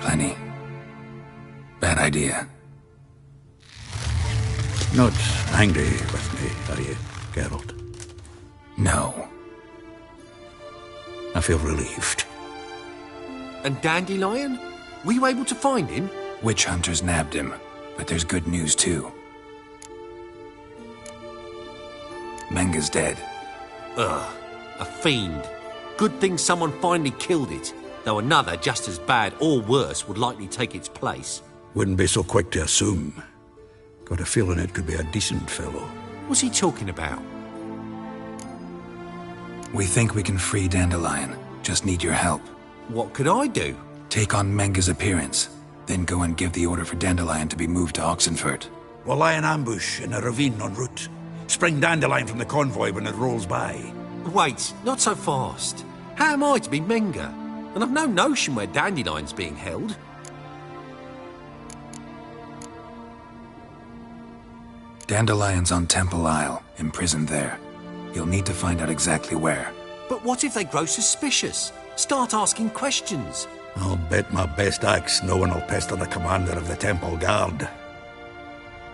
plenty. Bad idea. Not angry with me, are you, Geralt? No. I feel relieved. And Dandelion? Were you able to find him? Witch hunters nabbed him, but there's good news too. Menga's dead. Ugh, a fiend. Good thing someone finally killed it, though another just as bad or worse would likely take its place. Wouldn't be so quick to assume. Got a feeling it could be a decent fellow. What's he talking about? We think we can free Dandelion. Just need your help. What could I do? Take on Menga's appearance, then go and give the order for Dandelion to be moved to Oxenfurt. We'll lie in ambush in a ravine en route. Spring Dandelion from the convoy when it rolls by. Wait, not so fast. How am I to be Menga? And I've no notion where Dandelion's being held. Dandelion's on Temple Isle, imprisoned there. You'll need to find out exactly where. But what if they grow suspicious? Start asking questions. I'll bet my best axe no one will pester the commander of the Temple Guard.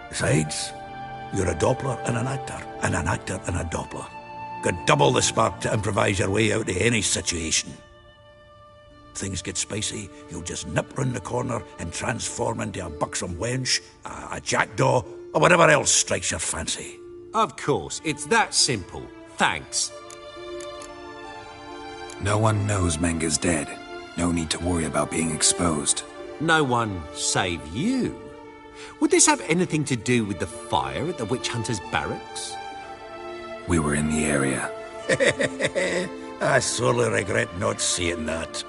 Besides, you're a Doppler and an actor and a Doppler. Got double the spark to improvise your way out of any situation. Things get spicy, you'll just nip round the corner and transform into a buxom wench, a jackdaw, or whatever else strikes your fancy. Of course, it's that simple. Thanks. No one knows Menga's dead. No need to worry about being exposed. No one save you. Would this have anything to do with the fire at the witch hunter's barracks? We were in the area. I sorely regret not seeing that.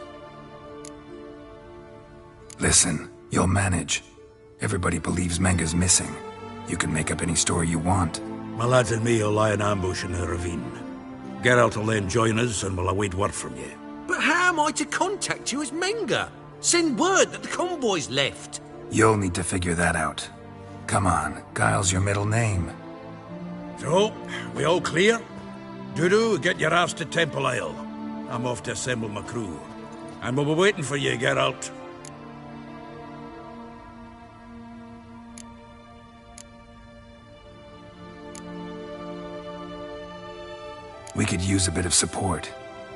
Listen, you'll manage. Everybody believes Menga's missing. You can make up any story you want. My lads and me will lie in ambush in the ravine. Geralt will then join us and we'll await word from you. But how am I to contact you as Menga? Send word that the convoy's left. You'll need to figure that out. Come on, Guile's your middle name. So, we all clear? Dudu, get your ass to Temple Isle. I'm off to assemble my crew. And we'll be waiting for you, Geralt. We could use a bit of support.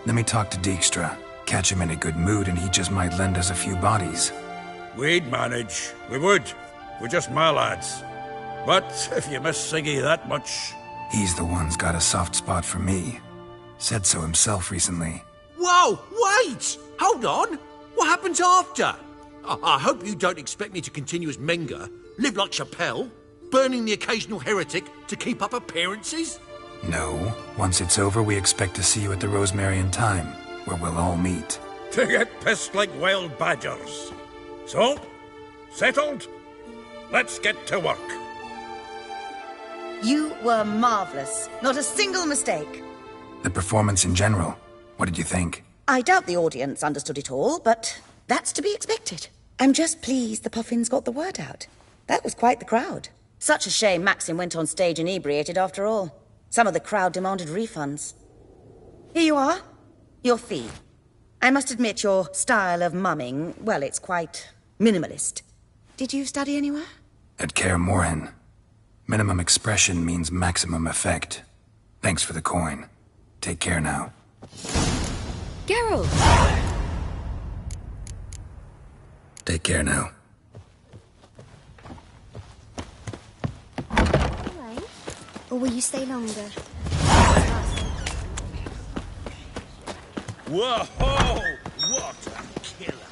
Let me talk to Dijkstra. Catch him in a good mood and he just might lend us a few bodies. We'd manage. We would. We're just my lads. But if you miss Siggy that much... He's the one's got a soft spot for me. Said so himself recently. Whoa, wait! Hold on! What happens after? I hope you don't expect me to continue as Menga, live like Chappelle, burning the occasional heretic to keep up appearances? No. Once it's over, we expect to see you at the Rosemary in Time, where we'll all meet. To get pissed like wild badgers. So, settled? Let's get to work. You were marvellous. Not a single mistake. The performance in general, what did you think? I doubt the audience understood it all, but that's to be expected. I'm just pleased the Puffins got the word out. That was quite the crowd. Such a shame Maxim went on stage inebriated after all. Some of the crowd demanded refunds. Here you are. Your fee. I must admit your style of mumming, well, it's quite minimalist. Did you study anywhere? At Kaer Morhen. Minimum expression means maximum effect. Thanks for the coin. Take care now. Geralt! Take care now. Or will you stay longer? Whoa! What a killer!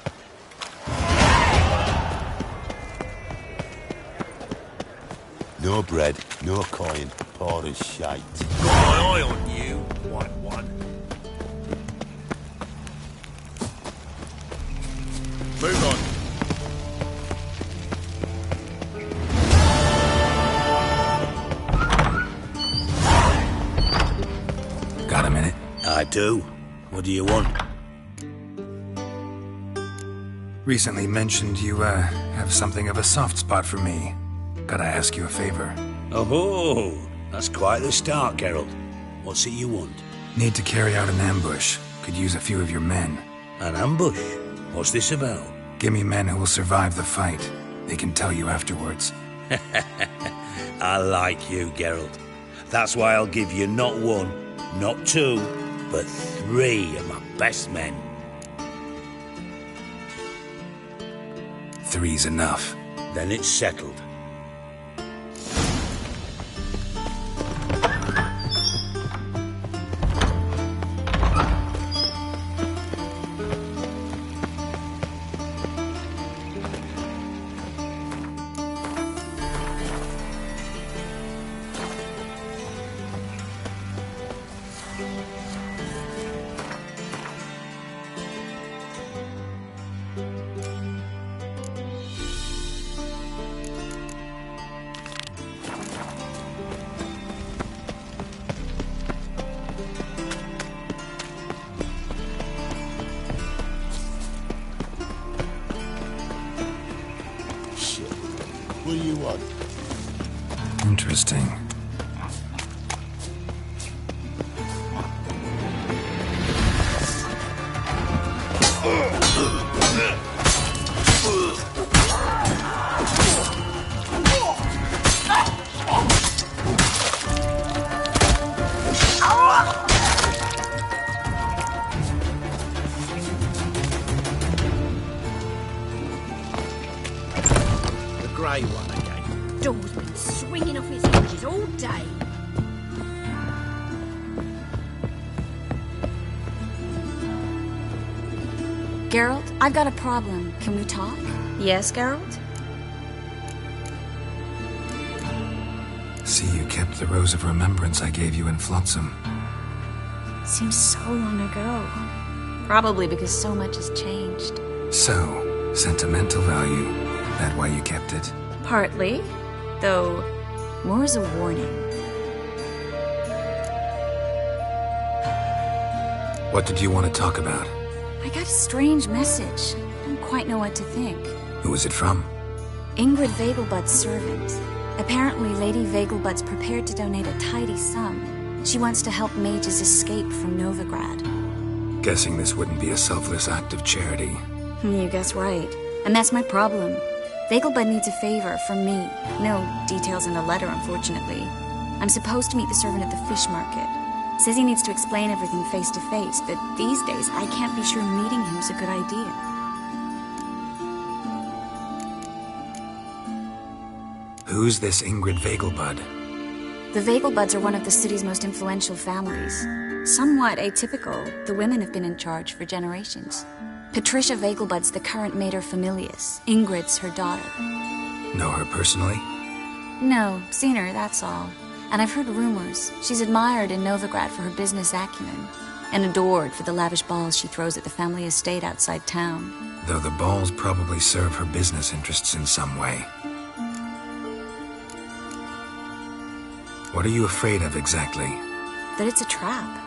No bread, no coin, poor as shite. Got my eye on you, white one. Move on. Got a minute? I do. What do you want? Recently mentioned you, have something of a soft spot for me. Gotta ask you a favor. Oh, that's quite the start, Geralt. What's it you want? Need to carry out an ambush. Could use a few of your men. An ambush? What's this about? Give me men who will survive the fight. They can tell you afterwards. I like you, Geralt. That's why I'll give you not one, not two, but 3 of my best men. 3's enough. Then it's settled. What do you want? Interesting. Grey one again. Door's been swinging off its hinges all day. Geralt, I've got a problem. Can we talk? Yes, Geralt? See, you kept the rose of remembrance I gave you in Flotsam. Seems so long ago. Probably because so much has changed. So, sentimental value. That why you kept it? Partly, though more as a warning. What did you want to talk about? I got a strange message. I don't quite know what to think. Who was it from? Ingrid Vegelbud's servant. Apparently, Lady Vegelbud's prepared to donate a tidy sum. She wants to help mages escape from Novigrad. Guessing this wouldn't be a selfless act of charity. You guess right. And that's my problem. Vegelbud needs a favor from me. No details in the letter, unfortunately. I'm supposed to meet the servant at the fish market. Says he needs to explain everything face to face, but these days I can't be sure meeting him's a good idea. Who's this Ingrid Vegelbud? The Vegelbuds are one of the city's most influential families. Somewhat atypical, the women have been in charge for generations. Patricia Vegelbud's the current mater familias. Ingrid's her daughter. Know her personally? No, seen her, that's all. And I've heard rumors. She's admired in Novigrad for her business acumen, and adored for the lavish balls she throws at the family estate outside town. Though the balls probably serve her business interests in some way. What are you afraid of exactly? That it's a trap.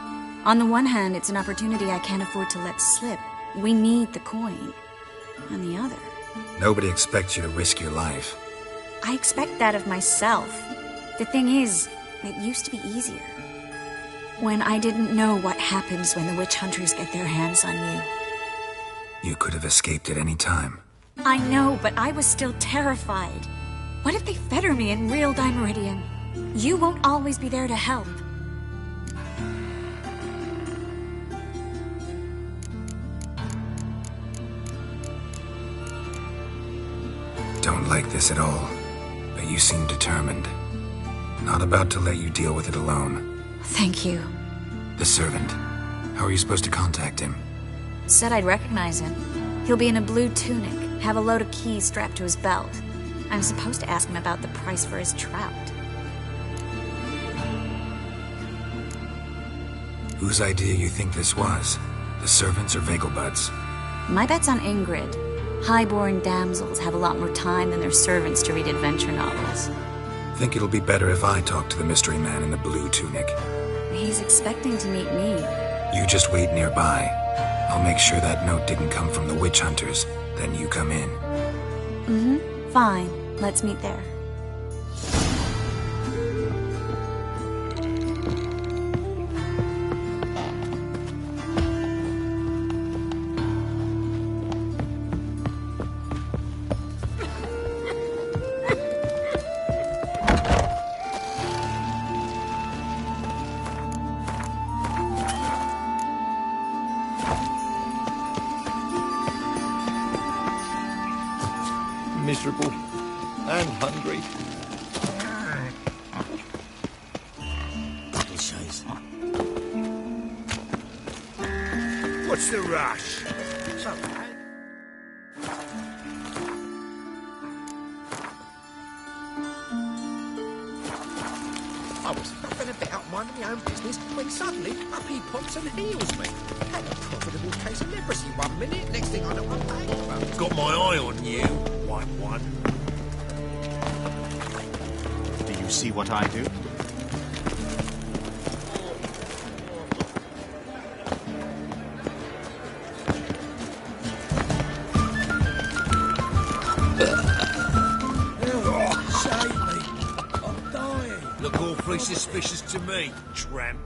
On the one hand, it's an opportunity I can't afford to let slip. We need the coin. On the other... Nobody expects you to risk your life. I expect that of myself. The thing is, it used to be easier. When I didn't know what happens when the witch hunters get their hands on you. You could have escaped at any time. I know, but I was still terrified. What if they fetter me in real Dimeridian? You won't always be there to help. Don't like this at all, but you seem determined. Not about to let you deal with it alone. Thank you. The servant. How are you supposed to contact him? Said I'd recognize him. He'll be in a blue tunic, have a load of keys strapped to his belt. I'm supposed to ask him about the price for his trout. Whose idea you think this was? The servants or Vegelbud's? My bet's on Ingrid. Highborn damsels have a lot more time than their servants to read adventure novels. Think it'll be better if I talk to the mystery man in the blue tunic. He's expecting to meet me. You just wait nearby. I'll make sure that note didn't come from the witch hunters. Then you come in. Fine. Let's meet there. miserable and hungry. What's the rush? It's all right. I was huffing a bit out minding my own business when suddenly up he pops and heals me. Had a profitable case of leprosy 1 minute, next thing I know I'm bankrupt. Got my eye on you, white one. Do you see what I do? Look awfully suspicious to me, tramp.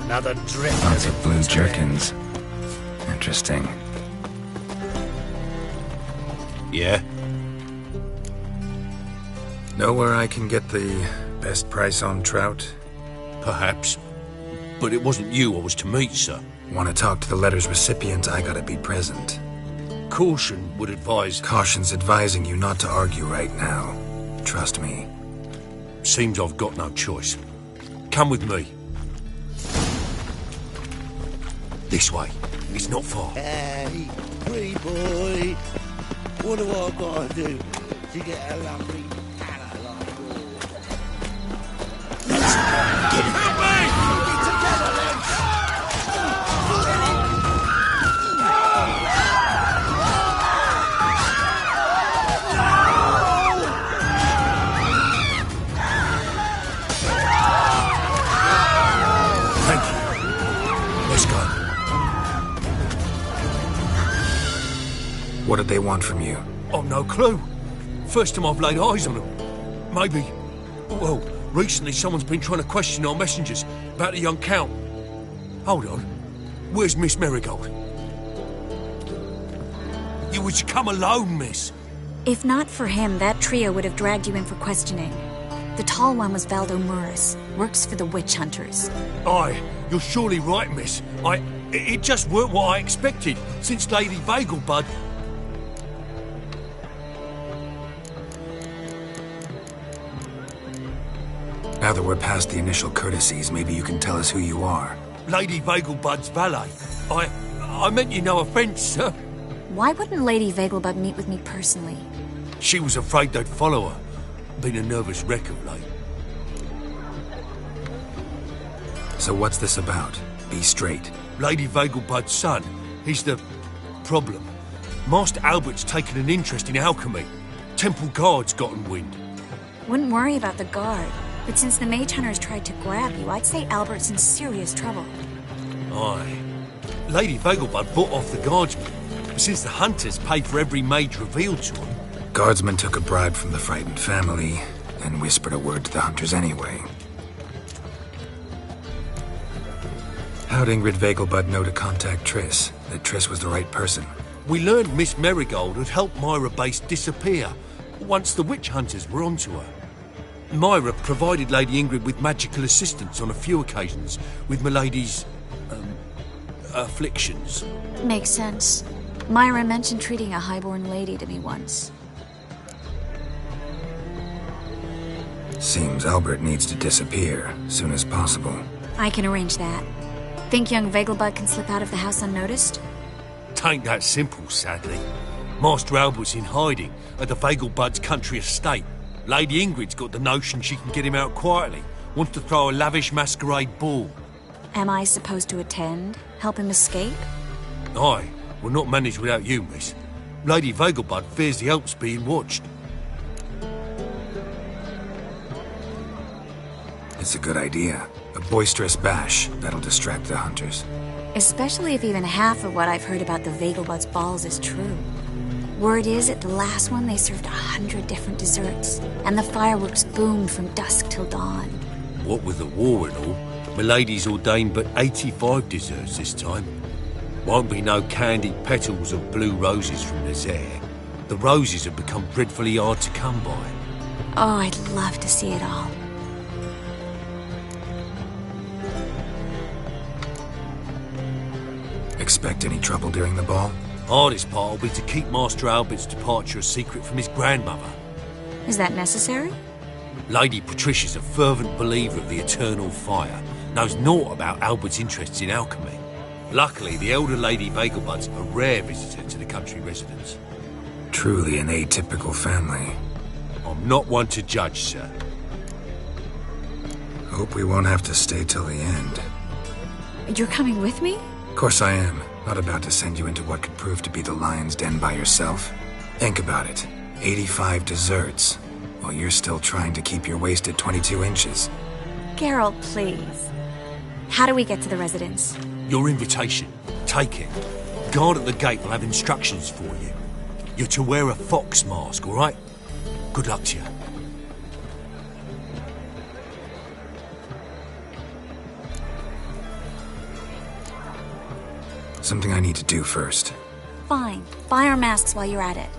Another drift. Lots of blue jerkins. Interesting. Yeah? Know where I can get the best price on trout? Perhaps. But it wasn't you I was to meet, sir. Want to talk to the letter's recipient, I gotta be present. Caution would advise... Caution's advising you not to argue right now. Trust me. Seems I've got no choice. Come with me. This way. It's not far. Hey, pretty boy. What do I gotta do to get a lovely fella like yours? Help me! Get together, lads! Thank you. Let's go. What did they want from you? I've no clue. First time I've laid eyes on them. Maybe... Well, recently someone's been trying to question our messengers about the young Count. Hold on. Where's Miss Marigold? You was to come alone, miss. If not for him, that trio would have dragged you in for questioning. The tall one was Valdo Muris, works for the witch hunters. Aye, you're surely right, miss. It just weren't what I expected, since Lady Vagelbud... Now that we're past the initial courtesies, maybe you can tell us who you are. Lady Vagelbud's valet. I meant you no offence, sir. Why wouldn't Lady Vagelbud meet with me personally? She was afraid they'd follow her. Been a nervous wreck of late. So what's this about? Be straight. Lady Vagelbud's son. He's the... problem. Master Albert's taken an interest in alchemy. Temple guards gotten wind. Wouldn't worry about the guard. But since the mage hunters tried to grab you, I'd say Albert's in serious trouble. Aye. Lady Vagelbud fought off the guardsmen. Since the hunters paid for every mage revealed to them. Guardsmen took a bribe from the frightened family and whispered a word to the hunters anyway. How'd Ingrid Vagelbud know to contact Triss? That Triss was the right person? We learned Miss Marigold had helped Myra Base disappear once the witch hunters were onto her. Myra provided Lady Ingrid with magical assistance on a few occasions with Milady's... afflictions. Makes sense. Myra mentioned treating a highborn lady to me once. Seems Albert needs to disappear soon as possible. I can arrange that. Think young Vagelbud can slip out of the house unnoticed? Tain't that simple, sadly. Master Albert's in hiding at the Vagelbud's country estate. Lady Ingrid's got the notion she can get him out quietly. Wants to throw a lavish masquerade ball. Am I supposed to attend? Help him escape? Aye. We'll not manage without you, miss. Lady Vagelbud fears the Alps being watched. It's a good idea. A boisterous bash that'll distract the hunters. Especially if even half of what I've heard about the Vagelbud's balls is true. Word is, at the last one they served 100 different desserts, and the fireworks boomed from dusk till dawn. What with the war and all, Milady's ordained but 85 desserts this time. Won't be no candied petals of blue roses from Nazaire. The roses have become dreadfully hard to come by. Oh, I'd love to see it all. Expect any trouble during the ball? Hardest part will be to keep Master Albert's departure a secret from his grandmother. Is that necessary? Lady Patricia's a fervent believer of the eternal fire. Knows naught about Albert's interests in alchemy. Luckily, the elder Lady Vagelbud's a rare visitor to the country residence. Truly an atypical family. I'm not one to judge, sir. Hope we won't have to stay till the end. You're coming with me? Of course I am. Not about to send you into what could prove to be the lion's den by yourself. Think about it. 85 desserts, while you're still trying to keep your waist at 22 inches. Geralt, please. How do we get to the residence? Your invitation. Take it. Guard at the gate will have instructions for you. You're to wear a fox mask, all right? Good luck to you. something I need to do first. Fine. Buy our masks while you're at it.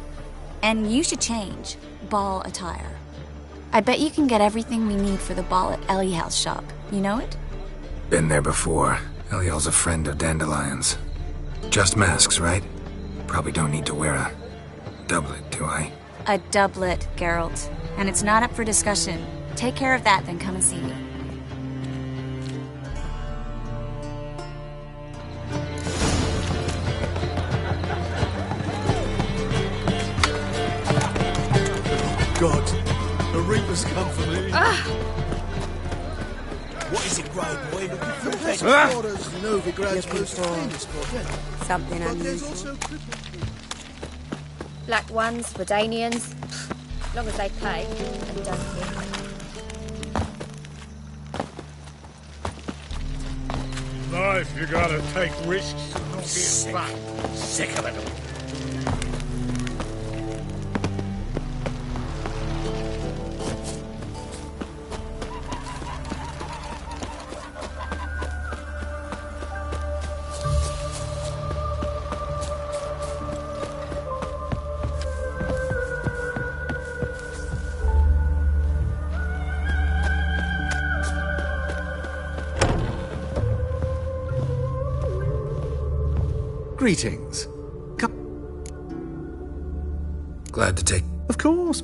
And you should change. Ball attire. I bet you can get everything we need for the ball at Eliel's shop. You know it? Been there before. Eliel's a friend of Dandelion's. Just masks, right? Probably don't need to wear a doublet, do I? A doublet, Geralt. And it's not up for discussion. Take care of that, then come and see me. God, the Reaper's come for me. What is it, Grey Boy? Looking for Professor adventure? Slaughter's Novigrad's Looking most for famous project. something But there's unusual. also Black ones, Redanians. As long as they pay and don't hit. Life, you gotta take risks and not get back. Sick of it all. Greetings. Glad to take... Of course.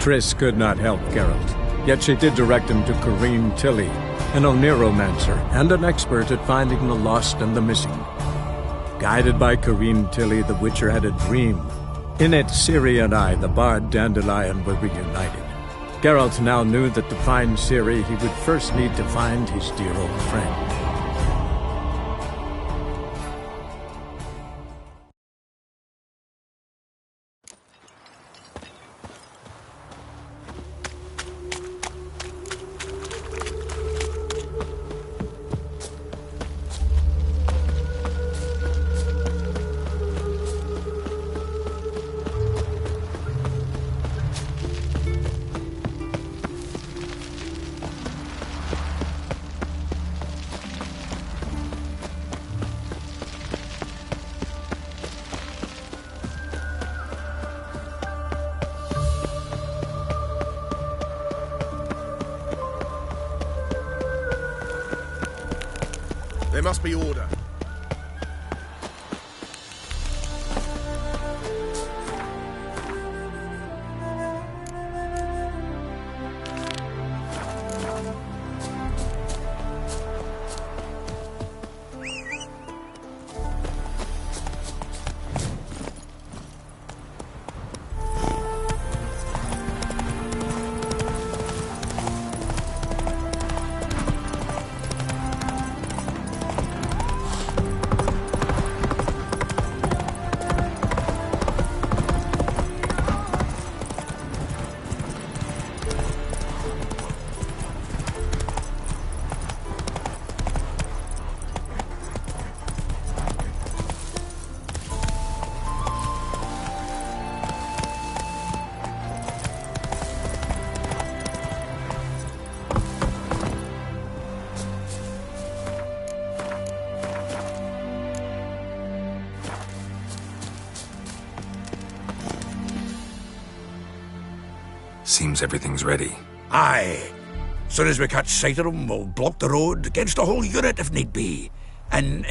Triss could not help Geralt, yet she did direct him to Corrine Tilly, an Oneromancer and an expert at finding the lost and the missing. Guided by Corrine Tilly, the Witcher had a dream. In it, Ciri and I, the bard Dandelion, were reunited. Geralt now knew that to find Ciri, he would first need to find his dear old friend. There must be order. Seems everything's ready. Aye. Soon as we catch sight of them, we'll block the road against the whole unit if need be. And,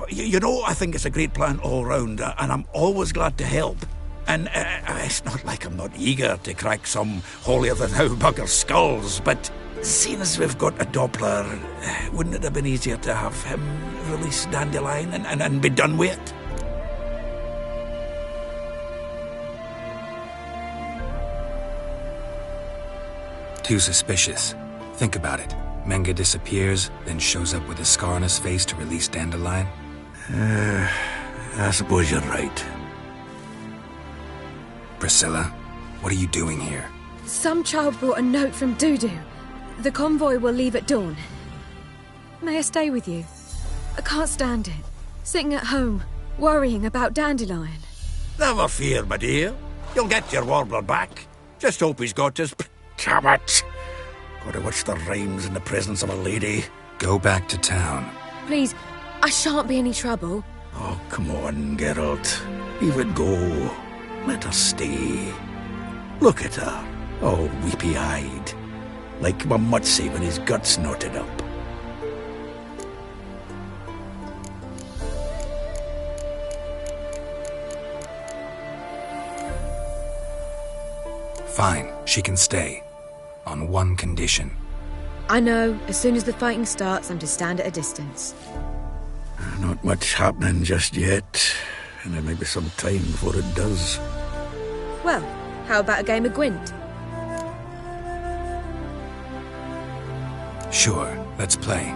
you know, I think it's a great plan all round, and I'm always glad to help. And it's not like I'm not eager to crack some holier-than-thou bugger's skulls, but seeing as we've got a Doppler, wouldn't it have been easier to have him release Dandelion and be done with it? Too suspicious. Think about it. Menga disappears, then shows up with a scar on his face to release Dandelion. I suppose you're right. Priscilla, what are you doing here? Some child brought a note from Dudu. The convoy will leave at dawn. May I stay with you? I can't stand it. Sitting at home, worrying about Dandelion. Never fear, my dear. You'll get your warbler back. Just hope he's got his... Damn it! Gotta watch the rhymes in the presence of a lady. Go back to town. Please, I shan't be any trouble. Oh, come on, Geralt. Leave it go. Let her stay. Look at her, all weepy-eyed. Like my Mutsy when his guts knotted up. Fine, she can stay. On one condition. I know, as soon as the fighting starts, I'm to stand at a distance. Not much happening just yet, and there may be some time before it does. Well, how about a game of Gwent? Sure, let's play.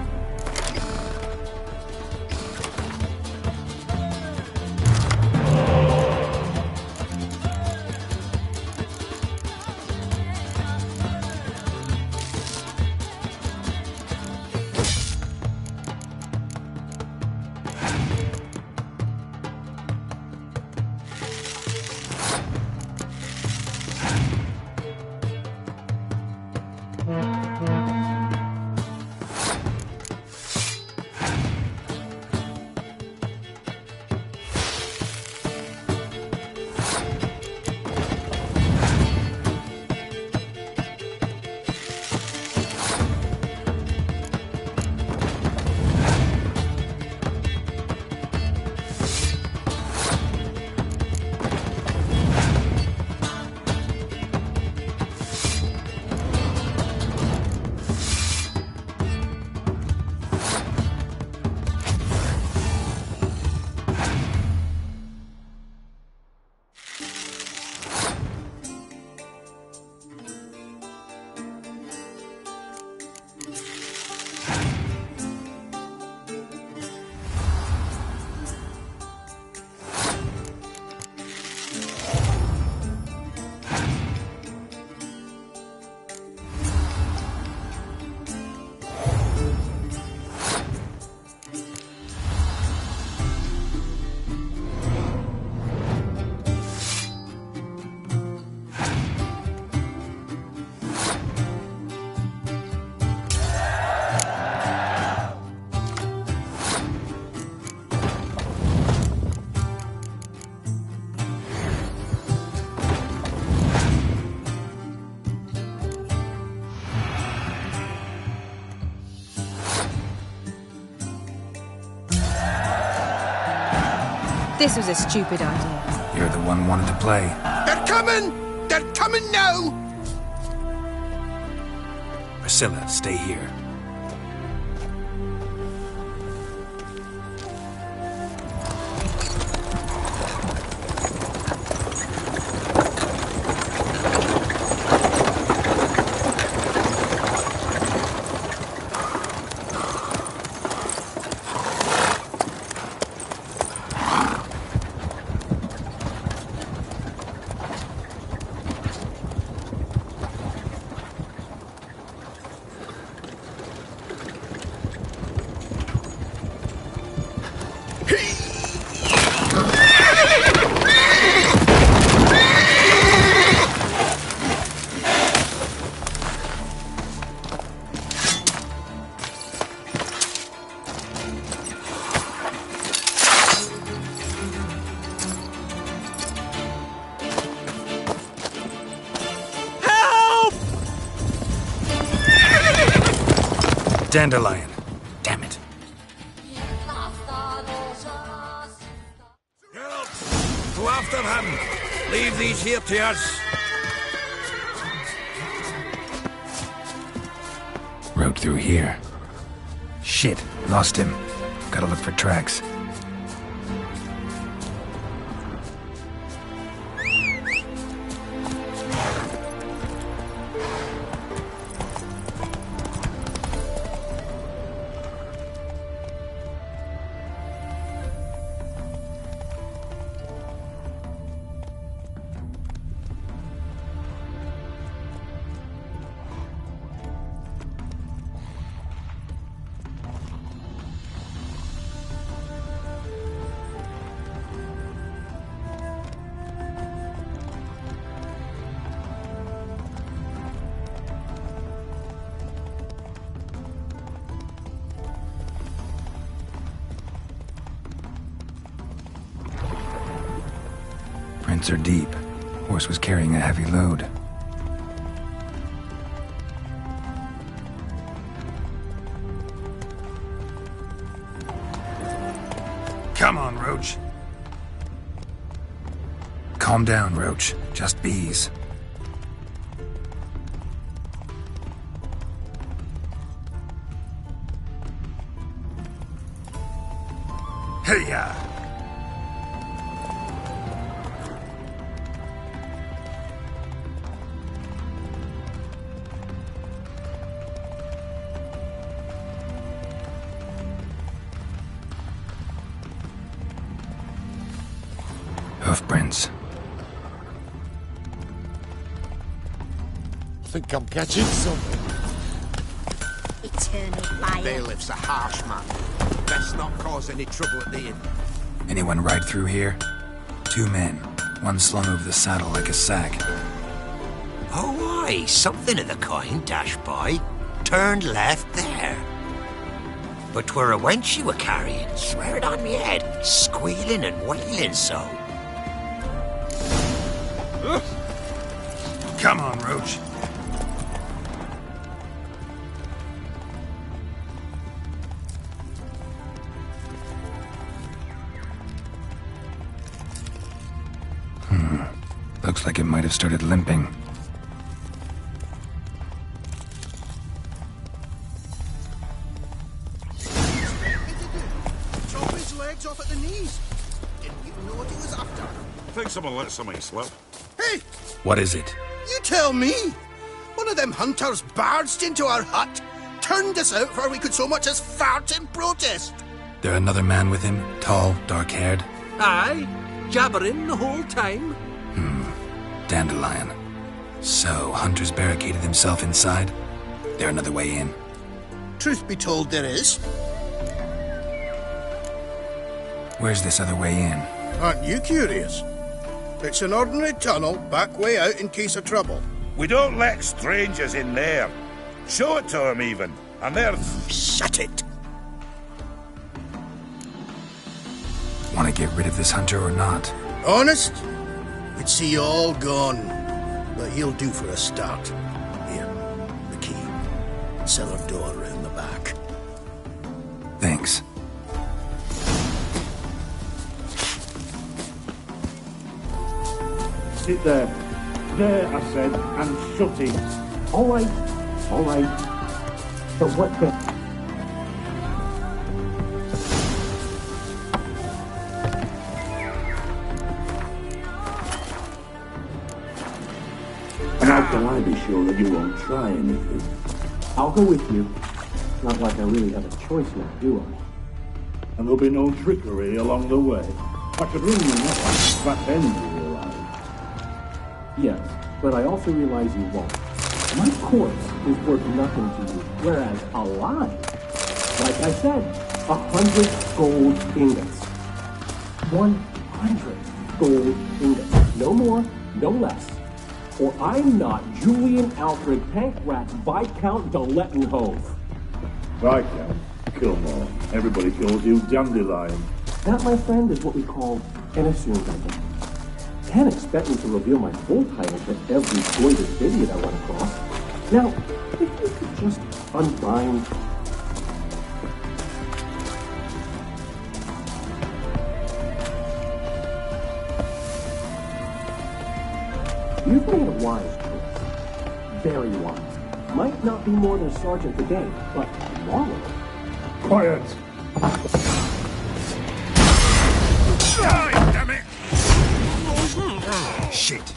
This was a stupid idea. You're the one wanted to play. They're coming! They're coming now! Priscilla, stay here. Dandelion. Damn it. Go after him! Leave these here to us! Road through here. Shit, lost him. Gotta look for tracks. Prints are deep. Horse was carrying a heavy load. Come on, Roach. Calm down, Roach. Just bees. Hey-ya! Hoofprints. I think I'm catching something. Eternal fire. Bailiff's a harsh man. Best not cause any trouble at the inn. Anyone ride through here? 2 men. One slung over the saddle like a sack. Oh, aye, something of the kind dashed by. Turned left there. But 'twere a wench you were carrying, swear it on me head, squealing and wailing so. Come on, Roach. Looks like it might have started limping. Chop his legs off at the knees. Didn't even know what he was after. Think someone let something slip. Hey, What is it? you tell me. One of them hunters barged into our hut, turned us out before we could so much as fart in protest. There another man with him? Tall, dark-haired? Aye, jabbering the whole time. Dandelion. So, Hunter's barricaded himself inside? There another way in? Truth be told, there is. Where's this other way in? Aren't you curious? It's an ordinary tunnel, back way out in case of trouble. We don't let strangers in there. Show it to them even. And they're... Shut it! Want to get rid of this hunter or not? Honest? We'd see you all gone. But he'll do for a start. Here, the key. Cellar door round the back. Thanks. Sit there. There, I said, and shut it. All right. All right. But what the... And how can I be sure that you won't try anything? I'll go with you. Not like I really have a choice now, do I? And there'll be no trickery along the way. I could ring you up at that end, you realize. Yes, but I also realize you won't. My corpse is worth nothing to you, whereas alive, like I said, 100 gold ingots. 100 gold ingots. No more, no less. Or I'm not Julian Alfred Pankrat Viscount de Lettenhove. Viscount? Come on. Everybody calls you Dandelion. That, my friend, is what we call an assumed identity. Can't expect me to reveal my full title to every goited idiot I run across. Now, if you could just unbind You've made a wise choice. Very wise. Might not be more than sergeant today, but moral. Quiet! Die, damn it! Shit.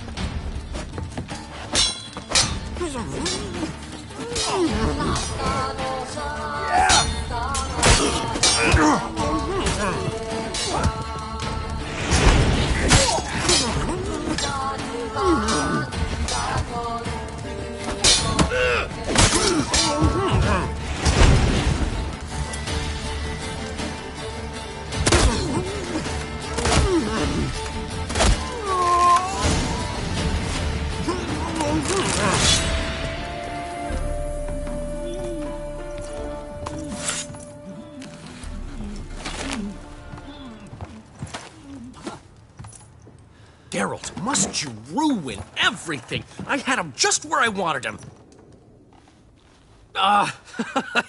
Geralt, must you ruin everything? I had him just where I wanted him.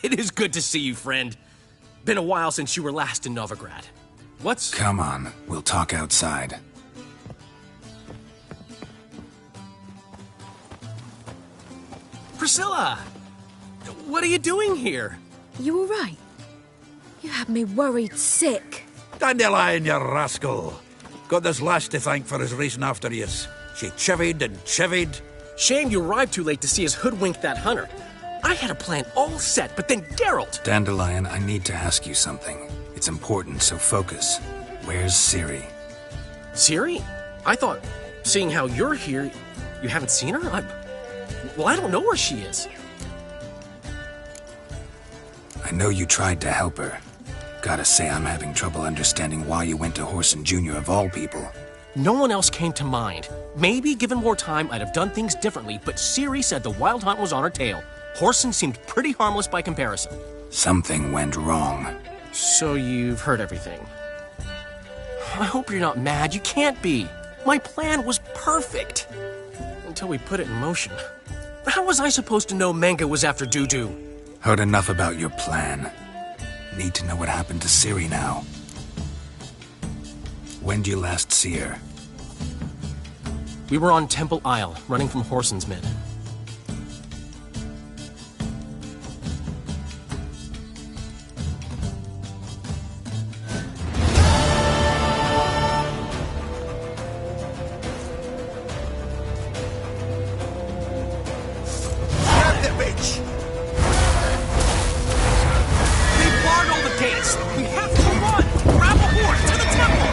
It is good to see you, friend. Been a while since you were last in Novigrad. What's... Come on, we'll talk outside. Priscilla! What are you doing here? You all right? You had me worried sick. Dandelion, you rascal. Got this lass to thank for his racing after yous. She chivied and chivied. Shame you arrived too late to see us hoodwink that hunter. I had a plan all set, but then Geralt... Dandelion, I need to ask you something. It's important, so focus. Where's Ciri? Ciri? I thought, seeing how you're here, you haven't seen her? Well, I don't know where she is. I know you tried to help her. Gotta say, I'm having trouble understanding why you went to Whoreson Jr. of all people. No one else came to mind. Maybe, given more time, I'd have done things differently, but Ciri said the Wild Hunt was on her tail. Whoreson seemed pretty harmless by comparison. Something went wrong. So you've heard everything. I hope you're not mad. You can't be. My plan was perfect. Until we put it in motion. How was I supposed to know Manga was after Dudu? Heard enough about your plan. Need to know what happened to Ciri now. When did you last see her? We were on Temple Isle, running from Whoreson's Mid. Grab the bitch! They barred all the gates! We have to run! Grab a horse to the temple!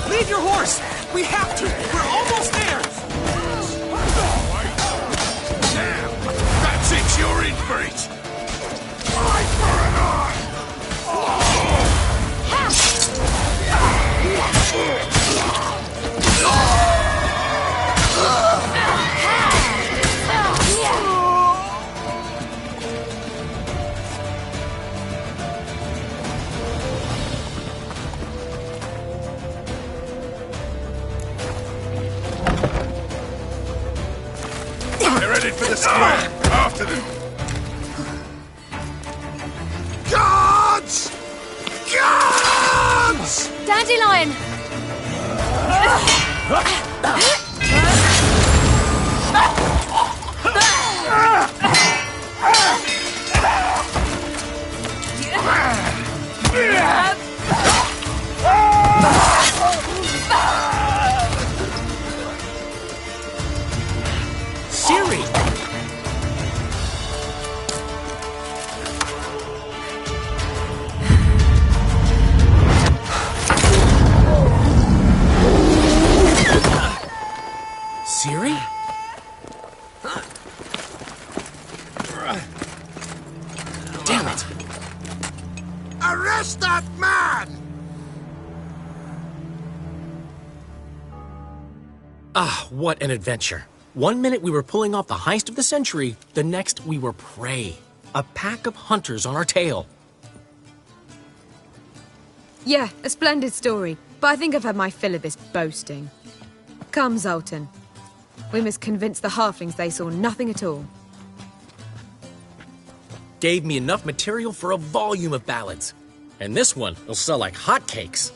Leave your horse! We have to! We're almost there! Damn! That's it, you're in for it! Fight for an They're headed for the square! After them! Guards! Guards! Dandelion! Ciri! Ciri? Damn it! Arrest that man! Ah, what an adventure. 1 minute we were pulling off the heist of the century, the next we were prey. A pack of hunters on our tail. Yeah, a splendid story, but I think I've had my fill of this boasting. Come, Zoltan. We must convince the halflings they saw nothing at all. Gave me enough material for a volume of ballads. And this one will sell like hotcakes.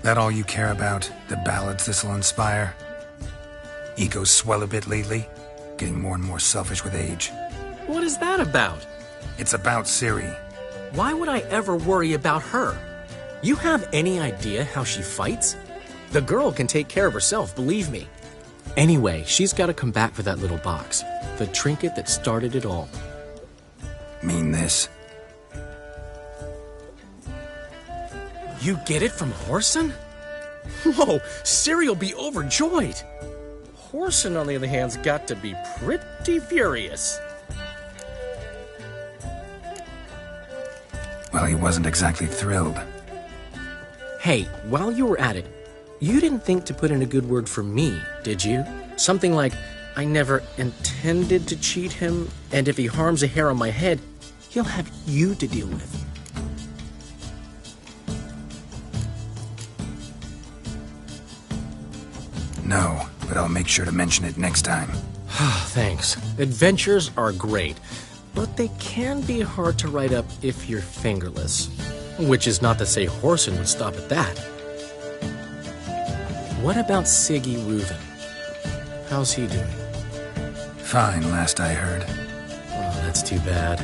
That all you care about? The ballads this'll inspire? Egos swell a bit lately? Getting more and more selfish with age. What is that about? It's about Ciri. Why would I ever worry about her? You have any idea how she fights? The girl can take care of herself, believe me. Anyway, she's got to come back for that little box. The trinket that started it all. Mean this? You get it from Whoreson? Whoa, Ciri'll be overjoyed. Whoreson, on the other hand's got to be pretty furious. Well, he wasn't exactly thrilled. Hey, while you were at it, you didn't think to put in a good word for me, did you? Something like, I never intended to cheat him, and if he harms a hair on my head, he'll have you to deal with. No, but I'll make sure to mention it next time. Thanks. Adventures are great, but they can be hard to write up if you're fingerless. Which is not to say Whoreson would stop at that. What about Siggy Reuven? How's he doing? Fine, last I heard. Oh, that's too bad.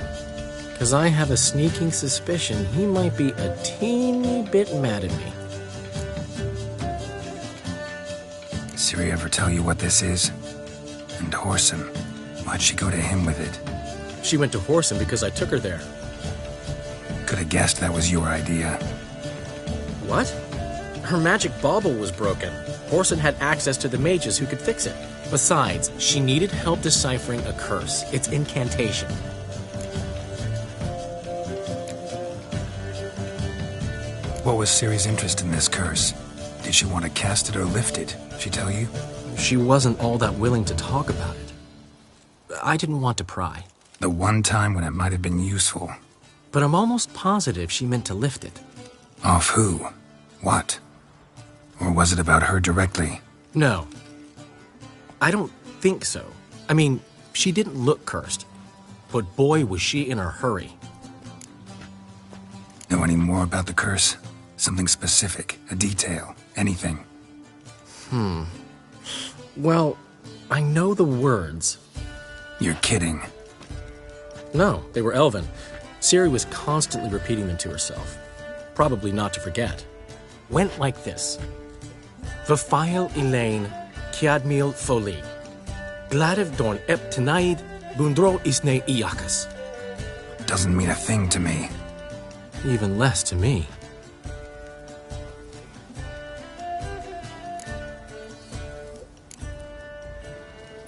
Because I have a sneaking suspicion he might be a teeny bit mad at me. Ciri ever tell you what this is? And Whoreson, why'd she go to him with it? She went to Whoreson because I took her there. Could have guessed that was your idea. What? Her magic bauble was broken. Whoreson had access to the mages who could fix it. Besides, she needed help deciphering a curse. It's incantation. What was Ciri's interest in this curse? Did she want to cast it or lift it? She tell you? She wasn't all that willing to talk about it. I didn't want to pry. The one time when it might have been useful. But I'm almost positive she meant to lift it. Off who? What? Or was it about her directly? No. I don't think so. I mean, she didn't look cursed. But boy, was she in a hurry. Know any more about the curse? Something specific, a detail, anything? Well, I know the words. You're kidding. No, they were Elven. Ciri was constantly repeating them to herself. Probably not to forget. Went like this. Vafile Elaine, Kiadmil Foli. Gladev Dorn Ep Tenaid, Bundro Isne Iakas. Doesn't mean a thing to me. Even less to me.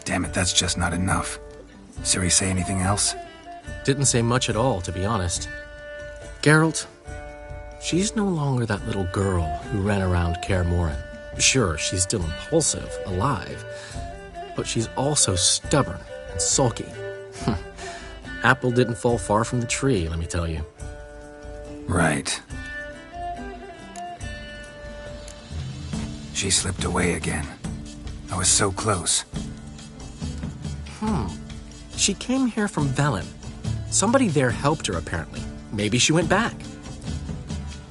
Damn it, that's just not enough. Ciri say anything else? Didn't say much at all, to be honest. Geralt, she's no longer that little girl who ran around Kaer Morhen. Sure, she's still impulsive, alive, but she's also stubborn and sulky. Apple didn't fall far from the tree, let me tell you. Right. She slipped away again. I was so close. She came here from Velen. Somebody there helped her, apparently. Maybe she went back.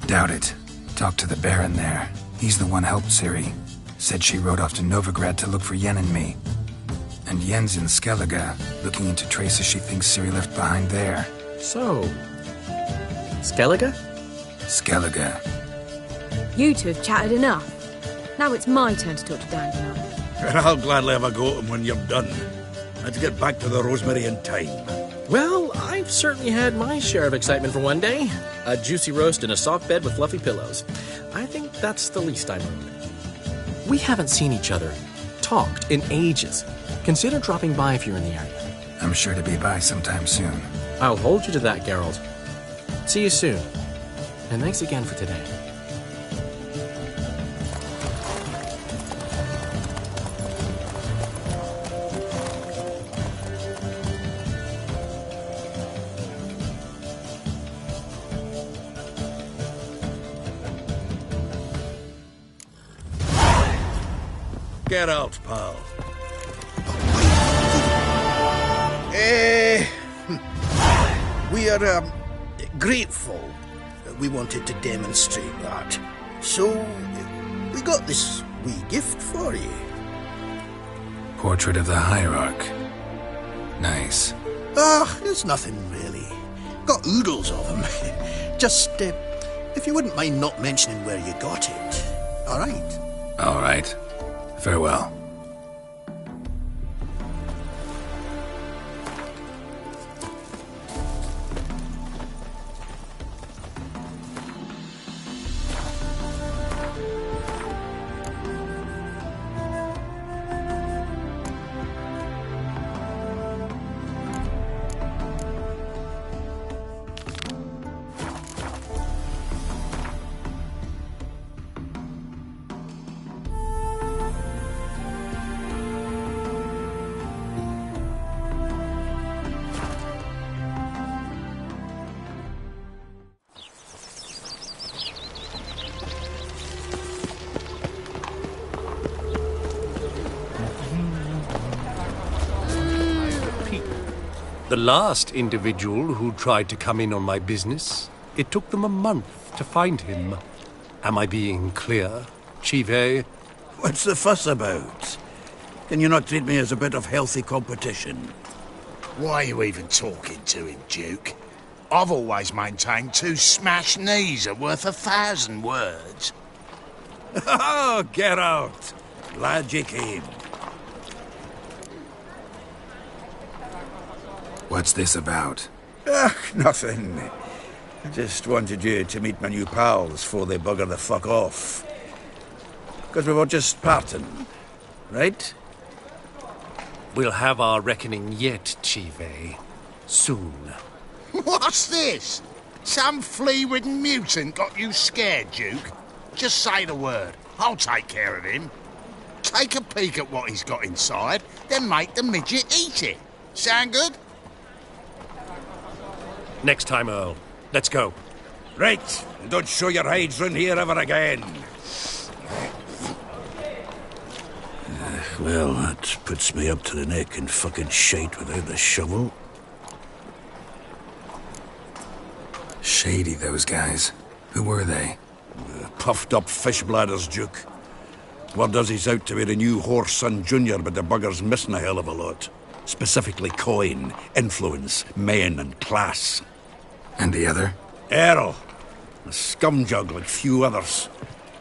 Doubt it. Talked to the Baron there. He's the one helped Ciri. Said she rode off to Novigrad to look for Yen and me. And Yen's in Skellige, looking into traces she thinks Ciri left behind there. So, Skellige? Skellige. You two have chatted enough. Now it's my turn to talk to Dandenong. I'll gladly have a go at him when you're done. Let's get back to the Rosemary in time. Well, I've certainly had my share of excitement for one day. A juicy roast in a soft bed with fluffy pillows. I think that's the least I'm owed. We haven't seen each other, talked in ages. Consider dropping by if you're in the area. I'm sure to be by sometime soon. I'll hold you to that, Geralt. See you soon. And thanks again for today. Geralt, pal? We are grateful that we wanted to demonstrate that. So, we got this wee gift for you. Portrait of the Hierarch. Nice. It's nothing really. Got oodles of them. Just, if you wouldn't mind not mentioning where you got it. All right? All right. Farewell. The last individual who tried to come in on my business, it took them a month to find him. Am I being clear, Chive? What's the fuss about? Can you not treat me as a bit of healthy competition? Why are you even talking to him, Duke? I've always maintained 2 smashed knees are worth 1,000 words. Oh, Geralt! Glad you came. What's this about? Nothing. I just wanted you to meet my new pals before they bugger the fuck off. Because we were just parting, right? We'll have our reckoning yet, Chive. Soon. What's this? Some flea-ridden mutant got you scared, Duke? Just say the word. I'll take care of him. Take a peek at what he's got inside, then make the midget eat it. Sound good? Next time, Earl. Let's go. Right. And don't show your hides round here ever again. Well, that puts me up to the neck in fucking shite without the shovel. Shady, those guys. Who were they? Puffed up fish bladders, Duke. Word does he's out to be the new Horse Son Jr., but the bugger's missing a hell of a lot. Specifically coin, influence, men, and class. And the other? Earl. A scumjug like few others.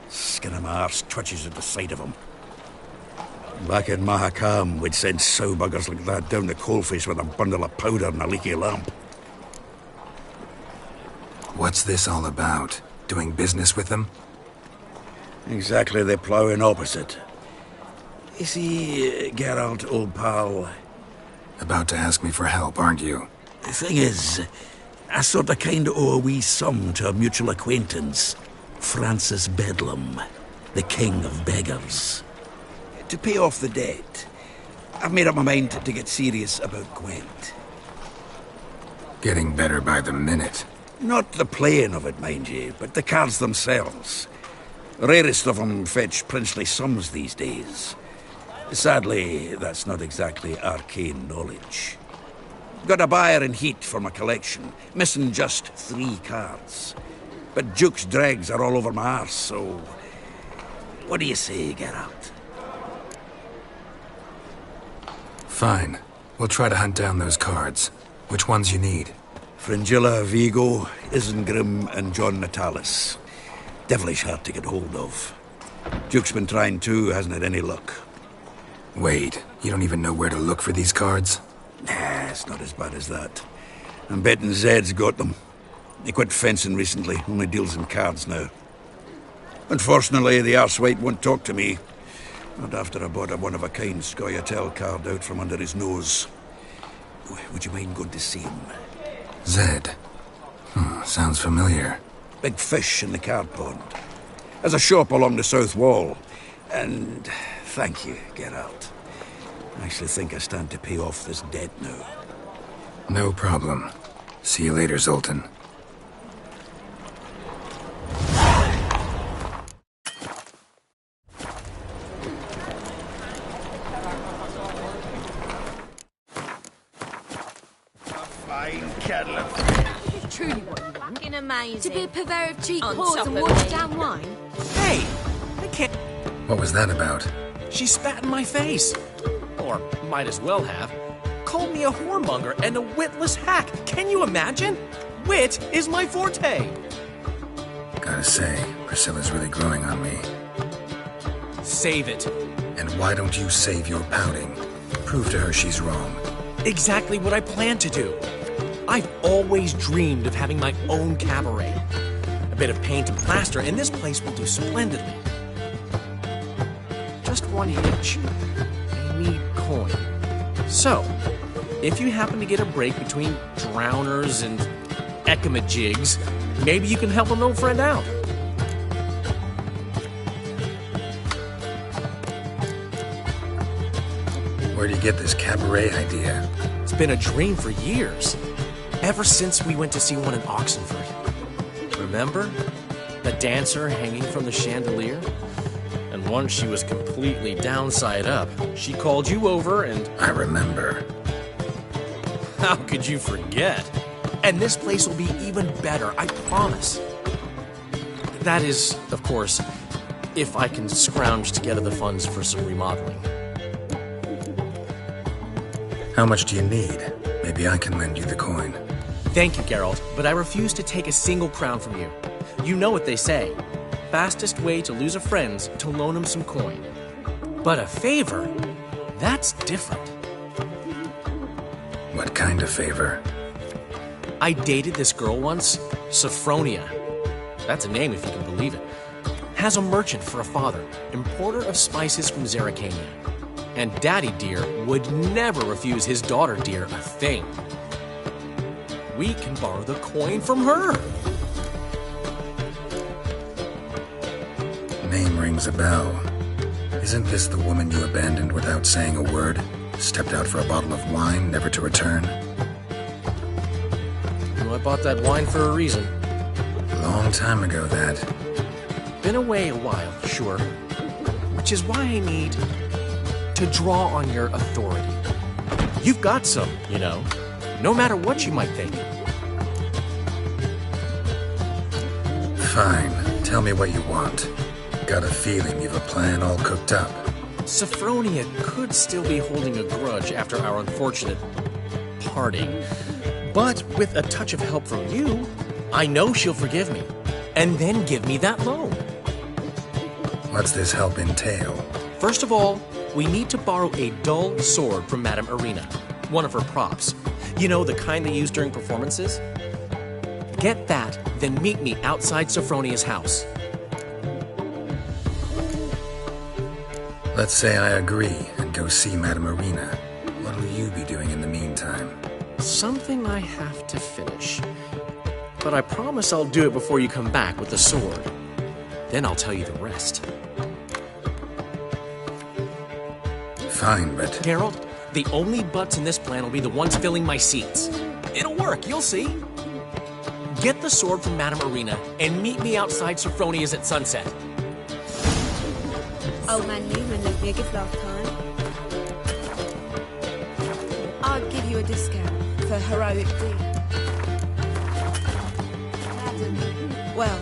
Skin of my arse twitches at the sight of him. Back in Mahakam, we'd send sow buggers like that down the coalface with a bundle of powder and a leaky lamp. What's this all about? Doing business with them? Exactly the ploughing opposite. You see, Geralt, old pal... About to ask me for help, aren't you? The thing is, I sort of kind of owe a wee sum to a mutual acquaintance. Francis Bedlam, the king of beggars. To pay off the debt, I've made up my mind to get serious about Gwent. Getting better by the minute. Not the playing of it, mind you, but the cards themselves. Rarest of them fetch princely sums these days. Sadly, that's not exactly arcane knowledge. Got a buyer in heat for my collection, missing just 3 cards. But Duke's dregs are all over my arse, so... What do you say, Geralt? Fine. We'll try to hunt down those cards. Which ones you need? Fringilla, Vigo, Isengrim, and John Natalis. Devilish hard to get hold of. Duke's been trying too, hasn't had any luck. Wait, you don't even know where to look for these cards? Nah, it's not as bad as that. I'm betting Zed's got them. He quit fencing recently, only deals in cards now. Unfortunately, the arsewite won't talk to me. Not after I bought a one-of-a-kind Scoia'tael card out from under his nose. Would you mind going to see him? Zed. Sounds familiar. Big fish in the card pond. Has a shop along the south wall. And thank you, Geralt. I actually think I stand to pay off this debt now. No problem. See you later, Zoltan. fine kettle of fish. Truly what you want. Fucking amazing. To be a purveyor of cheap On whores top and of watered me. down wine? Hey! I can't. What was that about? She spat in my face. Or might as well have. Called me a whoremonger and a witless hack. Can you imagine? Wit is my forte. Gotta say, Priscilla's really growing on me. Save it. And why don't you save your pouting? Prove to her she's wrong. Exactly what I plan to do. I've always dreamed of having my own cabaret. A bit of paint and plaster, and this place will do splendidly. Just one hitch. I need coin. So, if you happen to get a break between drowners and ecamajigs, maybe you can help an old friend out. Where do you get this cabaret idea? It's been a dream for years. Ever since we went to see one in Oxenford. Remember? The dancer hanging from the chandelier? And once she was completely downside up, she called you over and... I remember. How could you forget? And this place will be even better, I promise. That is, of course, if I can scrounge together the funds for some remodeling. How much do you need? Maybe I can lend you the coin. Thank you, Geralt, but I refuse to take a single crown from you. You know what they say. Fastest way to lose a friend's to loan him some coin. But a favor? That's different. What kind of favor? I dated this girl once, Sophronia. That's a name if you can believe it. Has a merchant for a father, importer of spices from Zerrikania. And Daddy Dear would never refuse his daughter Dear a thing. We can borrow the coin from her. Name rings a bell. Isn't this the woman you abandoned without saying a word? Stepped out for a bottle of wine, never to return? Well, I bought that wine for a reason. Long time ago, that. Been away a while, sure. Which is why I need to draw on your authority. You've got some, you know. No matter what you might think. Fine. Tell me what you want. Got a feeling you've a plan all cooked up. Sophronia could still be holding a grudge after our unfortunate parting. But with a touch of help from you, I know she'll forgive me. And then give me that loan. What's this help entail? First of all, we need to borrow a dull sword from Madame Irina. One of her props. You know, the kind they use during performances? Get that, then meet me outside Sophronia's house. Let's say I agree and go see Madame Irina. What'll you be doing in the meantime? Something I have to finish. But I promise I'll do it before you come back with the sword. Then I'll tell you the rest. Fine, but... Geralt, the only butts in this plan will be the ones filling my seats. It'll work, you'll see. Get the sword from Madame Irina and meet me outside Sophronia's at sunset. Old man Newman left me a gift last time. I'll give you a discount for heroic deed. Madam, well,